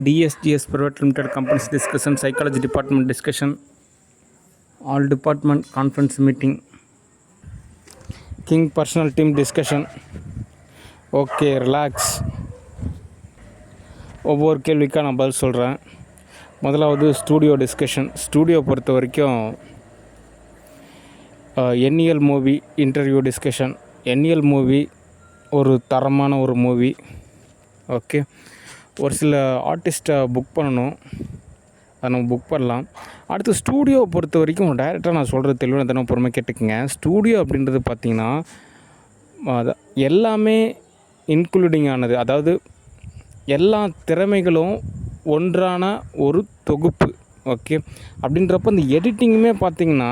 DSGS Private Limited Companies discussion, Psychology Department discussion, all department conference meeting, King personal team discussion. Okay relax. ஒவ்வொரு கேள்விக்காக நான் பதில் சொல்கிறேன். முதலாவது studio discussion. Studio பொறுத்த வரைக்கும் என்இஎல் மூவி இன்டர்வியூ டிஸ்கஷன். என்இஎல் மூவி ஒரு தரமான ஒரு மூவி. ஓகே, ஒரு சில ஆர்டிஸ்ட்டை புக் பண்ணணும், அதை நம்ம புக் பண்ணலாம். அடுத்து ஸ்டூடியோவை பொறுத்த வரைக்கும் டைரெக்டாக நான் சொல்கிறது தெளிவாக தினம் பொறுமை கேட்டுக்குங்க. ஸ்டூடியோ அப்படின்றது பார்த்திங்கன்னா எல்லாமே இன்க்ளூடிங் ஆனது, அதாவது எல்லா திறமைகளும் ஒன்றான ஒரு தொகுப்பு. ஓகே, அப்படின்றப்ப இந்த எடிட்டிங்குமே பார்த்திங்கன்னா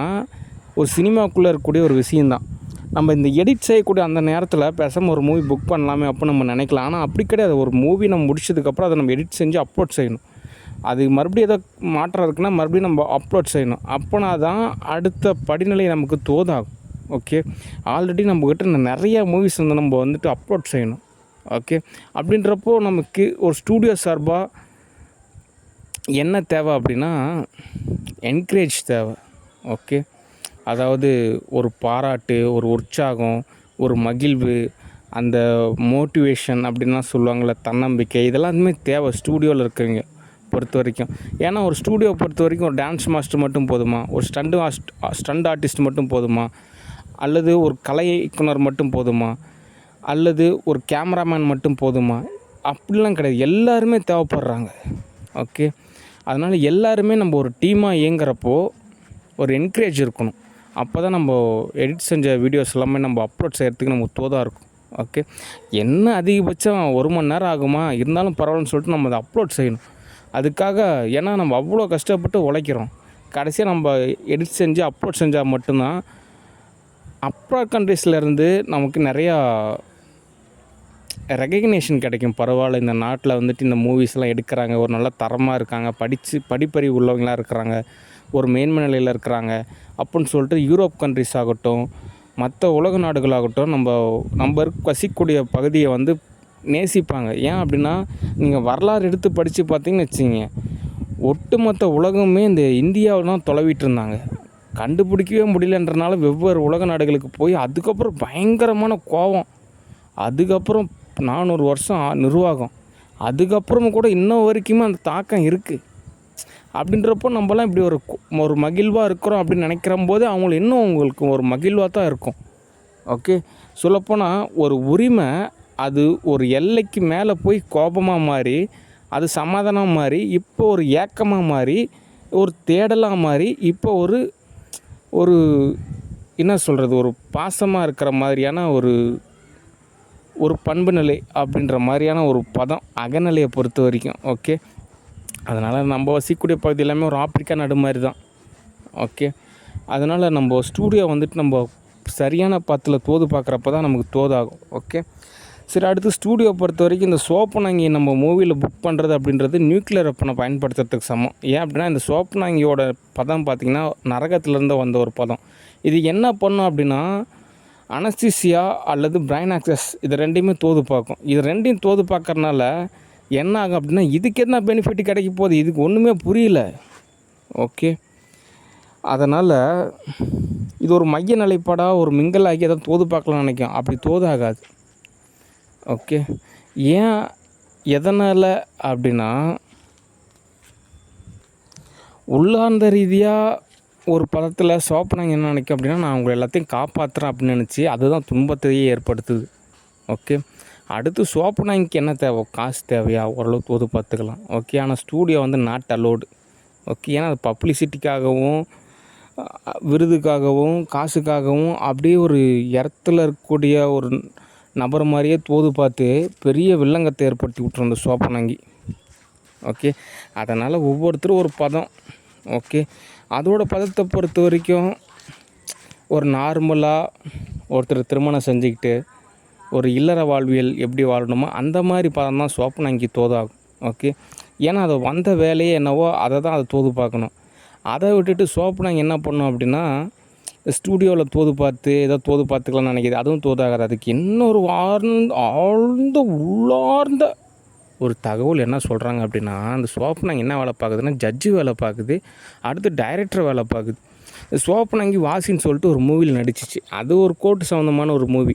ஒரு சினிமாக்குள்ளே இருக்கக்கூடிய ஒரு விஷயந்தான். நம்ம இந்த எடிட் செய்யக்கூடிய அந்த நேரத்தில் பேசாமல் ஒரு மூவி புக் பண்ணலாமே அப்போ நம்ம நினைக்கலாம். ஆனால் அப்படி கிடையாது. ஒரு மூவி நம்ம முடிச்சதுக்கப்புறம் அதை நம்ம எடிட் செஞ்சு அப்லோட் செய்யணும். அது மறுபடியும் எதாவது மாற்றம் இருக்குன்னா மறுபடியும் நம்ம அப்லோட் செய்யணும். அப்போனா தான் அடுத்த படிநிலை நமக்கு தோதாகும். ஓகே, ஆல்ரெடி நம்மக்கிட்ட நிறையா மூவிஸ் வந்து நம்ம வந்துட்டு அப்லோட் செய்யணும். ஓகே, அப்படின்றப்போ நமக்கு ஒரு ஸ்டூடியோ சார்பாக என்ன தேவை அப்படின்னா என்கரேஜ் தேவை. ஓகே, அதாவது ஒரு பாராட்டு, ஒரு உற்சாகம், ஒரு மகிழ்வு, அந்த மோட்டிவேஷன் அப்படின்லாம் சொல்லுவாங்கள்ல, தன்னம்பிக்கை, இதெல்லாமே தேவை ஸ்டூடியோவில் இருக்கிறவங்க பொறுத்த வரைக்கும். ஏன்னா ஒரு ஸ்டூடியோவை பொறுத்த வரைக்கும் ஒரு டான்ஸ் மாஸ்டர் மட்டும் போதுமா, ஒரு ஸ்டண்ட் ஆர்டிஸ்ட் மட்டும் போதுமா, அல்லது ஒரு கலை இயக்குனர் மட்டும் போதுமா, அல்லது ஒரு கேமராமேன் மட்டும் போதுமா, அப்படிலாம் கிடையாது. எல்லாருமே தேவைப்படுறாங்க. ஓகே, அதனால் எல்லாருமே நம்ம ஒரு டீமாக இயங்குறப்போ ஒரு என்கரேஜ் இருக்கணும். அப்போ தான் நம்ம எடிட் செஞ்ச வீடியோஸ் எல்லாமே நம்ம அப்லோட் செய்கிறதுக்கு நமக்கு தோதாக இருக்கும். ஓகே, என்ன அதிகபட்சம் 1 மணி நேரம் ஆகுமா, இருந்தாலும் பரவாயில்லன்னு சொல்லிட்டு நம்ம அதை அப்லோட் செய்யணும். அதுக்காக ஏன்னா நம்ம அவ்வளோ கஷ்டப்பட்டு உழைக்கிறோம். கடைசியாக நம்ம எடிட் செஞ்சு அப்லோட் செஞ்சால் மட்டும்தான் அப்ராட் கண்ட்ரீஸ்லேருந்து நமக்கு நிறையா ரெகக்னேஷன் கிடைக்கும். பரவாயில்ல, இந்த நாட்டில் வந்துட்டு இந்த மூவிஸ்லாம் எடுக்கிறாங்க, ஒரு நல்ல தரமாக இருக்காங்க, படிப்பறிவு உள்ளவங்களாக இருக்கிறாங்க, ஒரு மேன்மை நிலையில் இருக்கிறாங்க அப்படின்னு சொல்லிட்டு யூரோப் கண்ட்ரிஸ் ஆகட்டும், மற்ற உலக நாடுகளாகட்டும் நம்ம வசிக்கக்கூடிய பகுதியை வந்து நேசிப்பாங்க. ஏன் அப்படின்னா நீங்கள் வரலாறு எடுத்து படித்து பார்த்தீங்கன்னு வச்சிங்க, ஒட்டுமொத்த உலகமே இந்த இந்தியாவில் தான் தொலைவிட்டு இருந்தாங்க. கண்டுபிடிக்கவே முடியலன்றனால வெவ்வேறு உலக நாடுகளுக்கு போய் அதுக்கப்புறம் பயங்கரமான கோபம், அதுக்கப்புறம் 400 வருஷம் நிர்வாகம், அதுக்கப்புறமும் கூட இன்னும் வரைக்குமே அந்த தாக்கம் இருக்குது. அப்படின்றப்போ நம்மலாம் இப்படி ஒரு மகிழ்வாக இருக்கிறோம் அப்படின்னு நினைக்கிற போது அவங்களுக்கு இன்னும் உங்களுக்கு ஒரு மகிழ்வாக தான் இருக்கும். ஓகே, சொல்லப்போனால் ஒரு உரிமை அது ஒரு எல்லைக்கு மேலே போய் கோபமாக மாறி, அது சமாதானம் மாறி, இப்போ ஒரு ஏக்கமாக மாறி, ஒரு தேடலாக மாறி, இப்போ ஒரு என்ன சொல்கிறது, ஒரு பாசமாக இருக்கிற மாதிரியான ஒரு பண்பு நிலை அப்படின்ற மாதிரியான ஒரு பதம் அகநிலையை பொறுத்த வரைக்கும். ஓகே, அதனால் நம்ம வசிக்கக்கூடிய பகுதி எல்லாமே ஒரு ஆப்பிரிக்கா நாடு மாதிரி தான். ஓகே, அதனால் நம்ம ஸ்டூடியோ வந்துட்டு நம்ம சரியான பாத்தில் தோது பார்க்குறப்ப தான் நமக்கு தோதாகும். ஓகே, சரி, அடுத்து ஸ்டூடியோ பொறுத்த வரைக்கும் இந்த சோப்புநாங்கி நம்ம மூவியில் புக் பண்ணுறது அப்படின்றது நியூக்ளியர் வெப்பனை பயன்படுத்துறதுக்கு சமம். ஏன் அப்படின்னா இந்த சோப்புநாங்கியோட பதம் பார்த்திங்கன்னா நரகத்திலேருந்து வந்த ஒரு பதம். இது என்ன பண்ணும் அப்படின்னா அனஸ்தீசியா அல்லது பிரைன் ஆக்சஸ், இது ரெண்டையுமே தோது பார்க்கும். இது ரெண்டையும் தோது பார்க்கறனால என்ன ஆகும் அப்படின்னா இதுக்கு என்ன பெனிஃபிட் கிடைக்க போகுது, இதுக்கு ஒன்றுமே புரியல. ஓகே, அதனால் இது ஒரு மைய நிலைப்பாடாக ஒரு மிங்கலாகி எதாவது தோது பார்க்கலாம்னு நினைக்கும். அப்படி தோது ஆகாது. ஓகே, ஏன் எதனால் அப்படின்னா உள்ளார்ந்த ரீதியாக ஒரு பதத்தில் சோப்பனாங்க என்ன நினைக்கும் அப்படின்னா நான் உங்களை எல்லாத்தையும் காப்பாற்றுறேன் அப்படின்னு நினச்சி அதுதான் துன்பத்தையே ஏற்படுத்துது. ஓகே, அடுத்து சோப்புனாங்கிக்கு என்ன தேவை, காசு தேவையா, ஓரளவு தோது பார்த்துக்கலாம். ஓகே, ஆனால் ஸ்டூடியோ வந்து நாட் அலோடு. ஓகே, ஏன்னா அது பப்ளிசிட்டிக்காகவும் விருதுக்காகவும் காசுக்காகவும் அப்படியே ஒரு இடத்துல இருக்கக்கூடிய ஒரு நபர் மாதிரியே தோது பார்த்து பெரிய வில்லங்கத்தை ஏற்படுத்தி விட்டுரும் அந்த சோப்பனாங்கி. ஓகே, அதனால் ஒவ்வொருத்தரும் ஒரு பதம். ஓகே, அதோட பதத்தை பொறுத்த வரைக்கும் ஒரு நார்மலாக ஒருத்தர் திருமணம் செஞ்சுக்கிட்டு ஒரு இல்லற வாழ்வியல் எப்படி வாழணுமோ அந்த மாதிரி பதம் தான் சோப்பனாங்கி தோதாகும். ஓகே, ஏன்னா அதை வந்த வேலையே என்னவோ அதை தான் அதை தோது பார்க்கணும். அதை விட்டுட்டு சோப்பனாங்கி என்ன பண்ணணும் அப்படின்னா ஸ்டூடியோவில் தோது பார்த்து ஏதோ தோது பார்த்துக்கலாம்னு நினைக்கிது, அதுவும் தோதாகாது. அதுக்கு இன்னொரு ஆழ்ந்த உள்ளார்ந்த ஒரு தகவல் என்ன சொல்கிறாங்க அப்படின்னா, அந்த சோப்பனாங்கி என்ன வேலை பார்க்குதுன்னா, ஜட்ஜு வேலை பார்க்குது, அடுத்து டைரக்டர் வேலை பார்க்குது. சோப்பனாங்கி வாசின்னு சொல்லிட்டு ஒரு மூவியில் நடிச்சிச்சு. அது ஒரு கோர்ட்டு சம்மந்தமான ஒரு மூவி.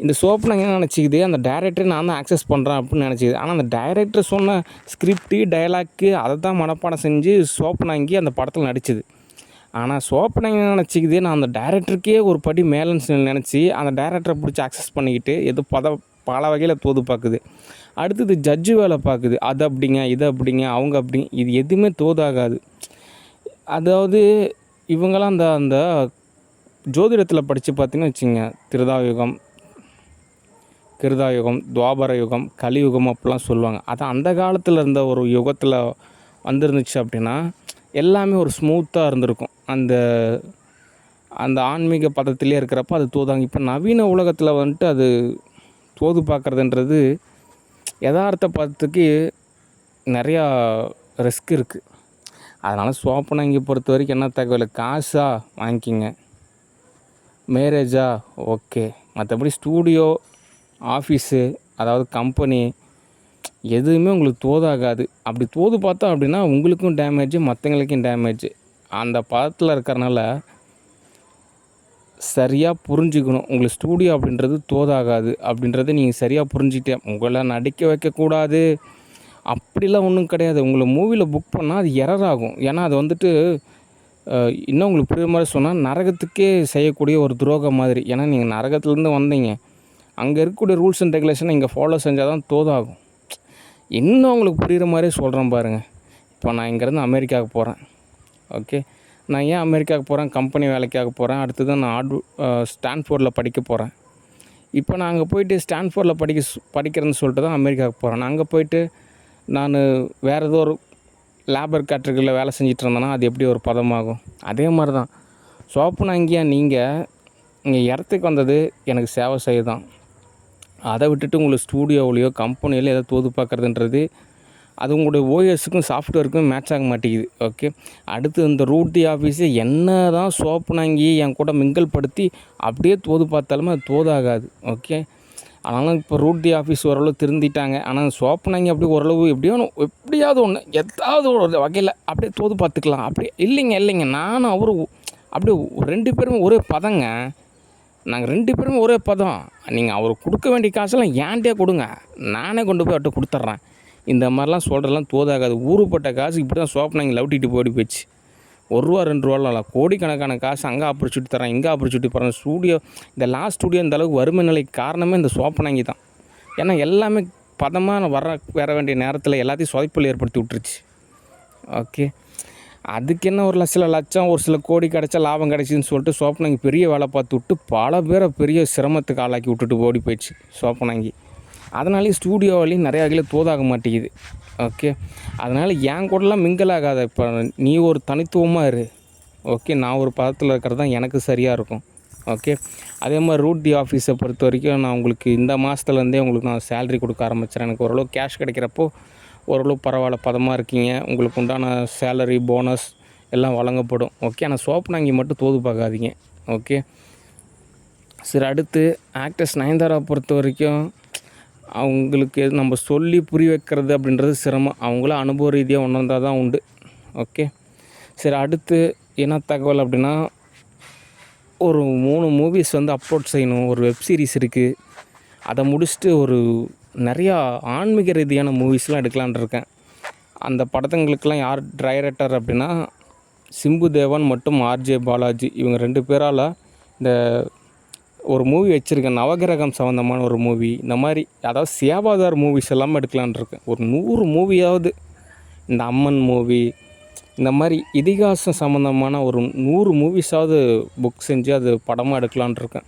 இந்த சோப்பனாங்கி என்ன நினச்சிக்குது, அந்த டைரக்டரை நான் தான் ஆக்சஸ் பண்ணுறேன் அப்படின்னு நினச்சிக்குது. ஆனால் அந்த டைரக்டர் சொன்ன ஸ்கிரிப்ட்டு, டயலாக்கு அதை தான் மனப்பாடம் செஞ்சு சோப்பனாங்கி அந்த படத்தில் நடிச்சுது. ஆனால் சோப்பனாங்கி என்ன நினச்சிக்குது, நான் அந்த டைரக்டருக்கே ஒரு படி மேலேன்னு நினச்சி அந்த டைரக்டரை பிடிச்சி ஆக்சஸ் பண்ணிக்கிட்டு பல வகையில் தோது பார்க்குது. அடுத்தது ஜட்ஜு வேலை பார்க்குது. அது அப்படிங்க, இது அப்படிங்க, அவங்க அப்படிங்க, இது எதுவுமே தோதாகாது. அதாவது இவங்களாம் அந்த அந்த ஜோதிடத்தில் படித்து பார்த்தீங்கன்னு வச்சுங்க, கிருதாயுகம், துவாபர யுகம், கலியுகம் அப்படிலாம் சொல்லுவாங்க. அது அந்த காலத்தில் இருந்த ஒரு யுகத்தில் வந்துருந்துச்சு அப்படின்னா எல்லாமே ஒரு ஸ்மூத்தாக இருந்திருக்கும். அந்த அந்த ஆன்மீக பதத்திலே இருக்கிறப்ப அது தோதாங்க. இப்போ நவீன உலகத்தில் வந்துட்டு அது தோது பார்க்குறதுன்றது யதார்த்த பதத்துக்கு நிறையா ரிஸ்க் இருக்குது. அதனால் சோப்பனாங்கி பொறுத்த வரைக்கும் என்ன தகவல், காசா வாங்கிக்கிங்க, மேரேஜா ஓகே, மற்றபடி ஸ்டூடியோ, ஆஃபீஸு, அதாவது கம்பெனி எதுவுமே உங்களுக்கு தோதாகாது. அப்படி தோது பார்த்தோம் அப்படின்னா உங்களுக்கும் டேமேஜு, மற்றவங்களுக்கும் டேமேஜு. அந்த பதத்தில் இருக்கிறனால சரியாக புரிஞ்சுக்கணும். உங்களுக்கு ஸ்டூடியோ அப்படின்றது தோதாகாது அப்படின்றத நீங்கள் சரியாக புரிஞ்சுக்கிட்டே, உங்களை நடிக்க வைக்கக்கூடாது அப்படிலாம் ஒன்றும் கிடையாது. உங்களை மூவியில் புக் பண்ணால் அது எரர் ஆகும். ஏன்னா அது வந்துட்டு இன்னும் உங்களுக்கு புரியுற மாதிரி சொன்னால் நரகத்துக்கே செய்யக்கூடிய ஒரு துரோகம் மாதிரி. ஏன்னா நீங்கள் நரகத்துலேருந்து வந்தீங்க, அங்கே இருக்கக்கூடிய ரூல்ஸ் அண்ட் ரெகுலேஷனை இங்கே ஃபாலோ செஞ்சால் தான் தோதாகும். இன்னும் உங்களுக்கு புரிகிற மாதிரி சொல்கிறேன் பாருங்கள். இப்போ நான் இங்கேருந்து அமெரிக்காவுக்கு போகிறேன். ஓகே, நான் ஏன் அமெரிக்காவுக்கு போகிறேன், கம்பெனி வேலைக்காக போகிறேன். அடுத்தது நான் ஸ்டான்ஃபோர்டில் படிக்க போகிறேன். இப்போ நான் அங்கே போயிட்டு ஸ்டான்ஃபோர்டில் படிக்கிறேன்னு சொல்லிட்டு தான் அமெரிக்காவுக்கு போகிறேன். நான் அங்கே போயிட்டு நான் வேறு ஏதோ ஒரு லேபர் கேட்டகரியில் வேலை செஞ்சிட்டு இருந்தேன்னா அது எப்படி ஒரு பதமாகும். அதே மாதிரி தான் சோப்பனாங்கியா நீங்கள் இங்கே இடத்துக்கு வந்தது எனக்கு சேவை செய்ய தான். அதை விட்டுட்டு உங்களுக்கு ஸ்டூடியோவிலையோ கம்பெனியிலையோ எதாவது தோது பார்க்குறதுன்றது அது உங்களுடைய ஓஎஸ்ஸுக்கும் சாஃப்ட்வேருக்கும் மேட்ச் ஆக மாட்டேங்குது. ஓகே, அடுத்து இந்த ரூட் ஆஃபீஸு என்ன தான் சோப்பனாங்கி என் கூட மிங்கல் படுத்தி அப்படியே தோது பார்த்தாலுமே அது தோதாகாது. ஓகே, ஆனாலும் இப்போ ரூட் ஆஃபீஸ் ஓரளவு திருந்திட்டாங்க. ஆனால் சோப்பனாங்கி அப்படி ஓரளவு எப்படியாவது ஒன்று ஏதாவது ஒரு வகையில் அப்படியே தோது பார்த்துக்கலாம். அப்படியே இல்லைங்க நானும் அவரும் அப்படியே 2 பேருமே ஒரே பதங்க. நாங்கள் 2 பேருமே ஒரே பதம். நீங்கள் அவருக்கு கொடுக்க வேண்டிய காசெல்லாம் ஏன்ட்டே கொடுங்க, நானே கொண்டு போய் அவர்கிட்ட கொடுத்துட்றேன். இந்த மாதிரிலாம் சொல்கிறதெல்லாம் தோதாகாது. ஊருப்பட்ட காசு இப்படி தான் சோப்பனாங்கி லவுட்டிட்டு போயிடுச்சு. ₹1 ₹2 கோடிக்கணக்கான காசு அங்கே ஆப்பர்ச்சுனிட்டி தரேன், இங்கே ஆப்பர்ச்சுனிட்டி தரேன். ஸ்டூடியோ, இந்த லாஸ்ட் ஸ்டூடியோ இந்த அளவுக்கு வறுமை நிலைக்கு காரணமே இந்த சோப்பனாங்கி தான். ஏன்னா எல்லாமே பதமாக வர வேண்டிய நேரத்தில் எல்லாத்தையும் சொதைப்பல் ஏற்படுத்தி விட்டுருச்சு. ஓகே, அதுக்கு என்ன ஒரு சில லட்சம், ஒரு சில கோடி கிடச்சா லாபம் கிடச்சின்னு சொல்லிட்டு சோப்பனாங்கி பெரிய வேலை பார்த்து விட்டு பல பேரை பெரிய சிரமத்துக்கு ஆளாக்கி விட்டுட்டு ஓடி போயிடுச்சு சோப்பனாங்கி. அதனாலேயே ஸ்டூடியோவிலையும் நிறையா வகையில் தோதாக மாட்டேங்குது. ஓகே, அதனால் என் கூடலாம் மிங்கிள் ஆகாத. இப்போ நீ ஒரு தனித்துவமாக இரு. ஓகே, நான் ஒரு பதத்தில் இருக்கிறது தான் எனக்கு சரியாக இருக்கும். ஓகே, அதே மாதிரி ரூட் ஆஃபீஸை பொறுத்த வரைக்கும் நான் உங்களுக்கு இந்த மாதத்துலேருந்தே உங்களுக்கு நான் சேலரி கொடுக்க ஆரம்பிச்சிடறேன். எனக்கு ஓரளவு கேஷ் கிடைக்கிறப்போ ஓரளவு பரவாயில்ல, பதமாக இருக்கீங்க, உங்களுக்கு உண்டான சேலரி, போனஸ் எல்லாம் வழங்கப்படும். ஓகே, ஆனால் சோப்பனாங்கி மட்டும் தோது பார்க்காதீங்க. ஓகே, சரி, அடுத்து ஆக்டர்ஸ் நயன்தாரா பொறுத்த வரைக்கும் அவங்களுக்கு நம்ம சொல்லி புரிய வைக்கிறது அப்படின்றது சிரமம். அவங்களும் அனுபவ ரீதியாக உணர்ந்தால் தான் உண்டு. ஓகே, சரி, அடுத்து என்ன தகவல் அப்படின்னா, ஒரு 3 மூவிஸ் அப்லோட் செய்யணும். ஒரு வெப் சீரிஸ் இருக்குது, அதை முடிச்சுட்டு ஒரு நிறையா ஆன்மீக ரீதியான மூவிஸ்லாம் எடுக்கலான் இருக்கேன். அந்த படத்துங்களுக்கெல்லாம் யார் டைரக்டர் அப்படின்னா சிம்பு தேவன் மற்றும் ஆர்ஜே பாலாஜி, இவங்க 2 பேரால் இந்த ஒரு மூவி வச்சுருக்கேன். நவகிரகம் சம்மந்தமான ஒரு மூவி. இந்த மாதிரி அதாவது சேவாதார் மூவிஸ் எல்லாமே எடுக்கலான் இருக்கேன். ஒரு 100 மூவியாவது, இந்த அம்மன் மூவி, இந்த மாதிரி இதிகாசம் சம்மந்தமான ஒரு 100 மூவிஸாவது புக் செஞ்சு அது படமாக எடுக்கலான் இருக்கேன்.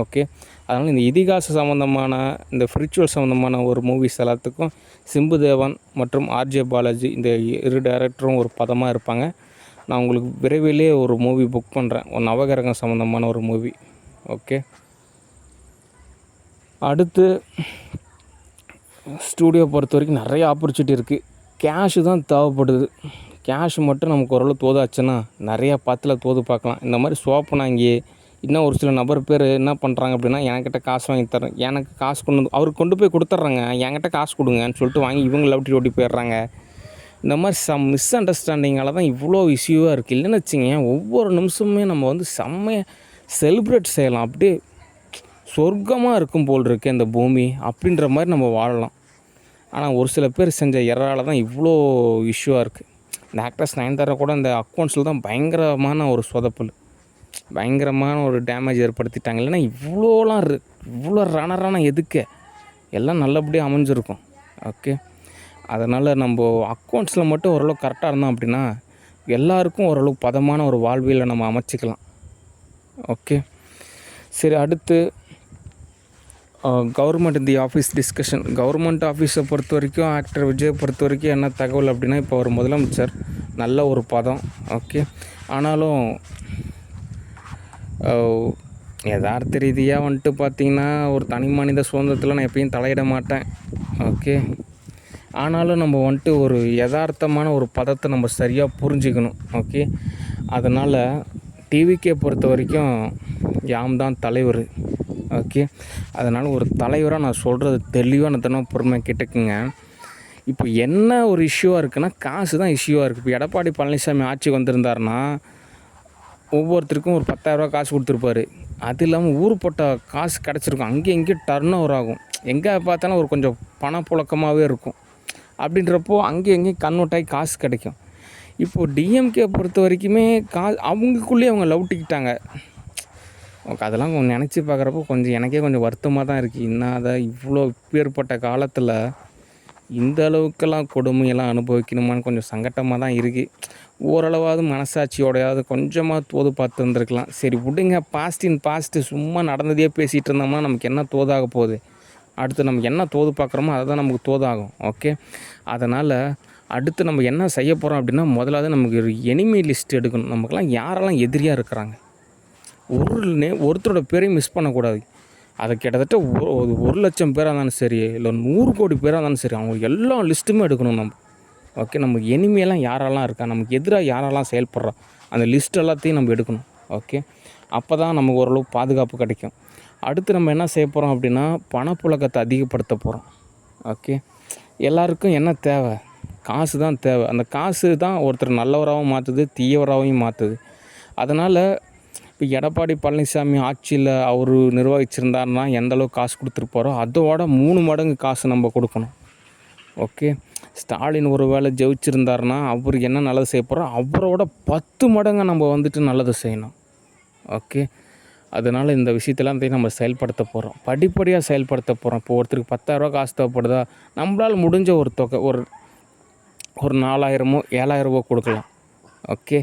ஓகே, அதனால் இந்த இதிகாச சம்மந்தமான, இந்த ஸ்பிரிச்சுவல் சம்மந்தமான ஒரு மூவிஸ் எல்லாத்துக்கும் சிம்பு தேவன் மற்றும் ஆர்ஜே பாலாஜி இந்த 2 டைரக்டரும் ஒரு பதமாக இருப்பாங்க. நான் உங்களுக்கு விரைவிலே ஒரு மூவி புக் பண்ணுறேன், ஒரு நவகிரகம் சம்மந்தமான ஒரு மூவி. ஓகே, அடுத்து ஸ்டூடியோ பொறுத்த வரைக்கும் நிறைய ஆப்பர்ச்சுனிட்டி இருக்குது. கேஷு தான் தேவைப்படுது. கேஷ் மட்டும் நமக்கு ஓரளவு தோதாச்சுன்னா நிறையா பத்தில் தோது பார்க்கலாம். இந்த மாதிரி சோப்பனாங்கி இன்னும் ஒரு சில நபர் பேர் என்ன பண்ணுறாங்க அப்படின்னா, என்கிட்ட காசு வாங்கி தரேன், எனக்கு காசு அவருக்கு கொண்டு போய் கொடுத்துட்றாங்க, என்கிட்ட காசு கொடுங்கன்னு சொல்லிட்டு வாங்கி இவங்க லவட்டி ஓட்டி போயிடுறாங்க. இந்த மாதிரி மிஸ் அண்டர்ஸ்டாண்டிங்கால தான் இவ்வளோ இஷ்யூவாக இருக்குது. இல்லைன்னு வச்சுங்க, ஒவ்வொரு நிமிஷமுமே நம்ம வந்து செம்மையாக செலிப்ரேட் செய்யலாம். அப்படியே சொர்க்கமாக இருக்கும் போல் இருக்குது இந்த பூமி அப்படின்ற மாதிரி நம்ம வாழலாம். ஆனால் ஒரு சில பேர் செஞ்ச எரரால் தான் இவ்வளோ இஷ்யூவாக இருக்குது. இந்த ஆக்ட்ரஸ் நயன்தாரா கூட இந்த அக்கௌண்ட்ஸில் தான் பயங்கரமான ஒரு சொதப்பல், பயங்கரமான ஒரு டேமேஜ் ஏற்படுத்திட்டாங்க. இல்லைன்னா இவ்வளோ ரணரான எதுக்கு எல்லாம் நல்லபடியாக அமைஞ்சிருக்கும். ஓகே, அதனால் நம்ம அக்கௌண்ட்ஸில் மட்டும் ஓரளவு கரெக்டாக இருந்தோம் அப்படின்னா எல்லாருக்கும் ஓரளவு பதமான ஒரு வாழ்வியலை நம்ம அமைச்சிக்கலாம். ஓகே, சரி, அடுத்து government the office discussion. Government ஆஃபீஸை பொறுத்த வரைக்கும் ஆக்டர் விஜயை பொறுத்த வரைக்கும் என்ன தகவல் அப்படின்னா, இப்போ ஒரு முதலமைச்சர் நல்ல ஒரு பதம். ஓகே, ஆனாலும் யதார்த்த ரீதியாக வந்துட்டு பார்த்திங்கன்னா ஒரு தனி மனித சுதந்திரத்தில் நான் எப்பயும் தலையிட மாட்டேன். ஓகே, ஆனாலும் நம்ம வந்துட்டு ஒரு யதார்த்தமான ஒரு பதத்தை நம்ம சரியாக புரிஞ்சுக்கணும். ஓகே, அதனால் டிவிக்கே பொறுத்த வரைக்கும் யாம் தான் தலைவர். ஓகே, அதனால் ஒரு தலைவராக நான் சொல்கிறது தெளிவாக நான் பொறுமையாக கேட்டுக்குங்க. இப்போ என்ன ஒரு இஷ்யூவாக இருக்குன்னா, காசு தான் இஷ்யூவாக இருக்குது. இப்போ எடப்பாடி பழனிசாமி ஆட்சிக்கு வந்திருந்தாருன்னா ஒவ்வொருத்தருக்கும் ஒரு 10,000 காசு கொடுத்துருப்பாரு. அது இல்லாமல் ஊருப்பட்ட காசு கிடச்சிருக்கும், அங்கேயும் இங்கேயும் டர்ன் ஓவர் ஆகும், எங்கே பார்த்தாலும் ஒரு கொஞ்சம் பணப்புழக்கமாகவே இருக்கும். அப்படின்றப்போ அங்கேயும் எங்கேயும் கன்வெர்ட் ஆகி காசு கிடைக்கும். இப்போது டிஎம்கே பொறுத்த வரைக்குமே அவங்களுக்குள்ளேயே அவங்க லவுட்டிக்கிட்டாங்க. ஓகே, அதெல்லாம் கொஞ்சம் நினச்சி பார்க்குறப்போ கொஞ்சம் எனக்கே கொஞ்சம் வருத்தமாக தான் இருக்குது. இன்னும் அதை இவ்வளோ ஏற்பட்ட காலத்தில் இந்த அளவுக்கெல்லாம் கொடுமையெல்லாம் அனுபவிக்கணுமான்னு கொஞ்சம் சங்கட்டமாக தான் இருக்குது. ஓரளவாவது மனசாட்சியோடையாவது கொஞ்சமாக தோது பார்த்து வந்துருக்கலாம். சரி விடுங்க, பாஸ்ட்டு சும்மா நடந்ததே பேசிகிட்டு இருந்தோம்னா நமக்கு என்ன தோதாக போகுது? அடுத்து நமக்கு என்ன தோது பார்க்குறோமோ அதை தான் நமக்கு தோதாகும். ஓகே, அதனால் அடுத்து நம்ம என்ன செய்ய போகிறோம் அப்படின்னா, முதலாவது நமக்கு ஒரு எனிமி லிஸ்ட் எடுக்கணும். நமக்கெல்லாம் யாரெல்லாம் எதிரியாக இருக்கிறாங்க, ஒருத்தரோட பேரையும் மிஸ் பண்ணக்கூடாது. அதை கிட்டத்தட்ட 1,00,000 பேராக இருந்தாலும் சரி, இல்லை 100 கோடி பேராக இருந்தாலும் சரி, அவங்க எல்லா லிஸ்ட்டுமே எடுக்கணும் நம்ம. ஓகே, நமக்கு எனிமையெல்லாம் யாரெல்லாம் இருக்கா, நமக்கு எதிராக யாரெல்லாம் செயல்படுறா, அந்த லிஸ்ட் எல்லாத்தையும் நம்ம எடுக்கணும். ஓகே, அப்போ தான் நமக்கு ஓரளவு பாதுகாப்பு கிடைக்கும். அடுத்து நம்ம என்ன செய்ய போகிறோம் அப்படின்னா, பணப்புழக்கத்தை அதிகப்படுத்த போகிறோம். ஓகே, எல்லாருக்கும் என்ன தேவை? காசு தான் தேவை. அந்த காசு தான் ஒருத்தர் நல்லவராகவும் மாற்றுது, தீயவராகவும் மாற்றுது. அதனால் இப்போ எடப்பாடி பழனிசாமி ஆட்சியில் அவர் நிர்வகிச்சிருந்தாருன்னா எந்தளவுக்கு காசு கொடுத்துருப்பாரோ அதோட 3 மடங்கு காசு நம்ம கொடுக்கணும். ஓகே, ஸ்டாலின் ஒரு வேளை ஜெயிச்சிருந்தாருன்னா அவர் என்ன நல்லது செய்ய போகிறோம் அவரோட 10 மடங்கு நம்ம வந்துட்டு நல்லது செய்யணும். ஓகே, அதனால் இந்த விஷயத்தெல்லாம் நம்ம செயல்படுத்த போகிறோம், படிப்படியாக செயல்படுத்த போகிறோம். இப்போ ஒருத்தருக்கு 10,000 காசு தேவைப்படுதா, நம்மளால் முடிஞ்ச ஒரு தொகை ஒரு 4,000 7,000 கொடுக்கலாம். ஓகே,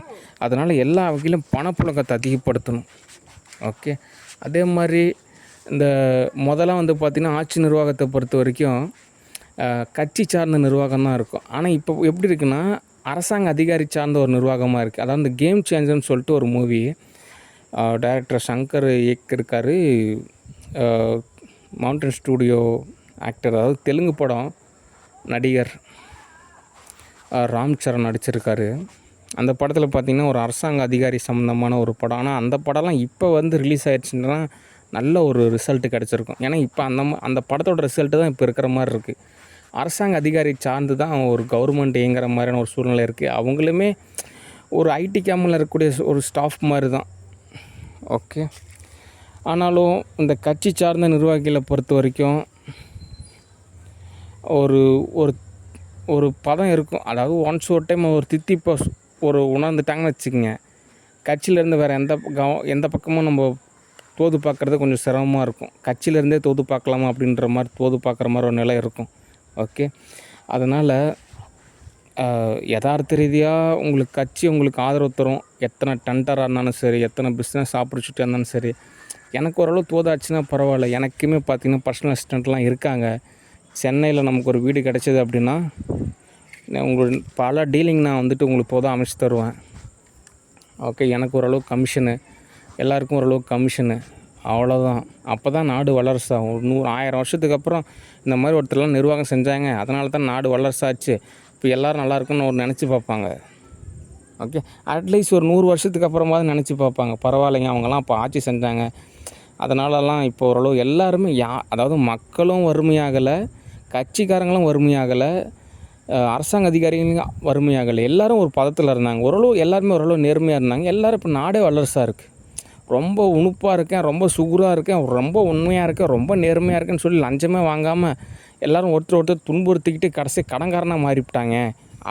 அதனால் எல்லா வகையிலும் பணப்புழக்கத்தை அதிகப்படுத்தணும். ஓகே, அதே மாதிரி இந்த முதலாம் வந்து பார்த்திங்கன்னா ஆட்சி நிர்வாகத்தை பொறுத்த வரைக்கும் கட்சி சார்ந்த நிர்வாகம் தான் இருக்கும். ஆனால் இப்போ எப்படி இருக்குன்னா, அரசாங்க அதிகாரி சார்ந்த ஒரு நிர்வாகமாக இருக்குது. அதாவது இந்த கேம் சேஞ்சர்னு சொல்லிட்டு ஒரு மூவி டைரக்டர் சங்கர் இயக்கியிருக்காரு. மவுண்டன் ஸ்டூடியோ ஆக்டர், அதாவது தெலுங்கு படம் நடிகர் ராம் சரண் நடிச்சிருக்காரு. அந்த படத்தில் பார்த்திங்கன்னா ஒரு அரசாங்க அதிகாரி சம்மந்தமான ஒரு படம். ஆனால் அந்த படம்லாம் இப்போ வந்து ரிலீஸ் ஆகிடுச்சுன்னா நல்ல ஒரு ரிசல்ட்டு கிடச்சிருக்கும். ஏன்னா இப்போ அந்த படத்தோட ரிசல்ட்டு தான் இப்போ இருக்கிற மாதிரி இருக்குது. அரசாங்க அதிகாரி சார்ந்து தான் ஒரு கவர்மெண்ட் இயங்குற மாதிரியான ஒரு சூழ்நிலை இருக்குது. அவங்களுமே ஒரு ஐடி கேம்பில் இருக்கக்கூடிய ஒரு ஸ்டாஃப் மாதிரி தான். ஓகே, ஆனாலும் இந்த கட்சி சார்ந்த நிர்வாகிகளை பொறுத்த வரைக்கும் ஒரு ஒரு ஒரு பதம் இருக்கும். அதாவது ஒன்ஸ் ஒரு டைம் ஒரு தித்திப்பை ஒரு உணர்ந்துட்டாங்கன்னு வச்சுக்கோங்க, கட்சியிலேருந்து வேறு எந்த பக்கமும் நம்ம தோது பார்க்குறது கொஞ்சம் சிரமமாக இருக்கும். கட்சியிலேருந்தே தோது பார்க்கலாமா அப்படின்ற மாதிரி தோது பார்க்குற மாதிரி ஒரு நிலை இருக்கும். ஓகே, அதனால் யதார்த்த ரீதியாக உங்களுக்கு கட்சி உங்களுக்கு ஆதரவு தரும், எத்தனை டெண்டராக இருந்தாலும் சரி, எத்தனை பிஸ்னஸ் ஆப்பர்ச்சுனிட்டியாக இருந்தாலும் சரி, எனக்கு ஓரளவு தோதாச்சுன்னா பரவாயில்ல. எனக்குமே பார்த்திங்கன்னா பர்சனல் அசிஸ்டண்ட்லாம் இருக்காங்க. சென்னையில் நமக்கு ஒரு வீடு கிடச்சிது அப்படின்னா உங்களுக்கு பல டீலிங் நான் வந்துட்டு உங்களுக்கு தோதாக அமைச்சு தருவேன். ஓகே, எனக்கு ஓரளவு கமிஷனு, எல்லாருக்கும் ஓரளவு கமிஷனு, அவ்வளோதான். அப்போ தான் நாடு வல்லரசாகும். ஒரு 100-1000 வருஷத்துக்கு அப்புறம் இந்த மாதிரி ஒருத்தர்லாம் நிர்வாகம் செஞ்சாங்க, அதனால தான் நாடு வல்லரசாச்சு, இப்போ எல்லோரும் நல்லா இருக்குன்னு ஒரு நினச்சி பார்ப்பாங்க. ஓகே, அட்லீஸ்ட் ஒரு 100 வருஷத்துக்கு அப்புறமாவது நினச்சி பார்ப்பாங்க, பரவாயில்லைங்க அவங்கலாம் அப்போ ஆட்சி செஞ்சாங்க, அதனாலலாம் இப்போ ஓரளவு எல்லாருமே அதாவது மக்களும் வறுமையாகலை, கட்சிக்காரங்களும் வறுமையாகலை, அரசாங்க அதிகாரிகளும் வறுமையாகலை, எல்லோரும் ஒரு பதத்தில் இருந்தாங்க. ஓரளவு எல்லாருமே ஓரளவு நேர்மையாக இருந்தாங்க. எல்லோரும் இப்போ நாடே வல்லரசாக இருக்குது. ரொம்ப உணுப்பாக இருக்கேன், ரொம்ப சுகுராக இருக்கேன், ரொம்ப உண்மையாக இருக்கேன், ரொம்ப நேர்மையாக இருக்கேன்னு சொல்லி லஞ்சமே வாங்காமல் எல்லோரும் ஒருத்தர் துன்புறுத்திக்கிட்டு கடைசி கடன்காரனாக மாறிவிட்டாங்க.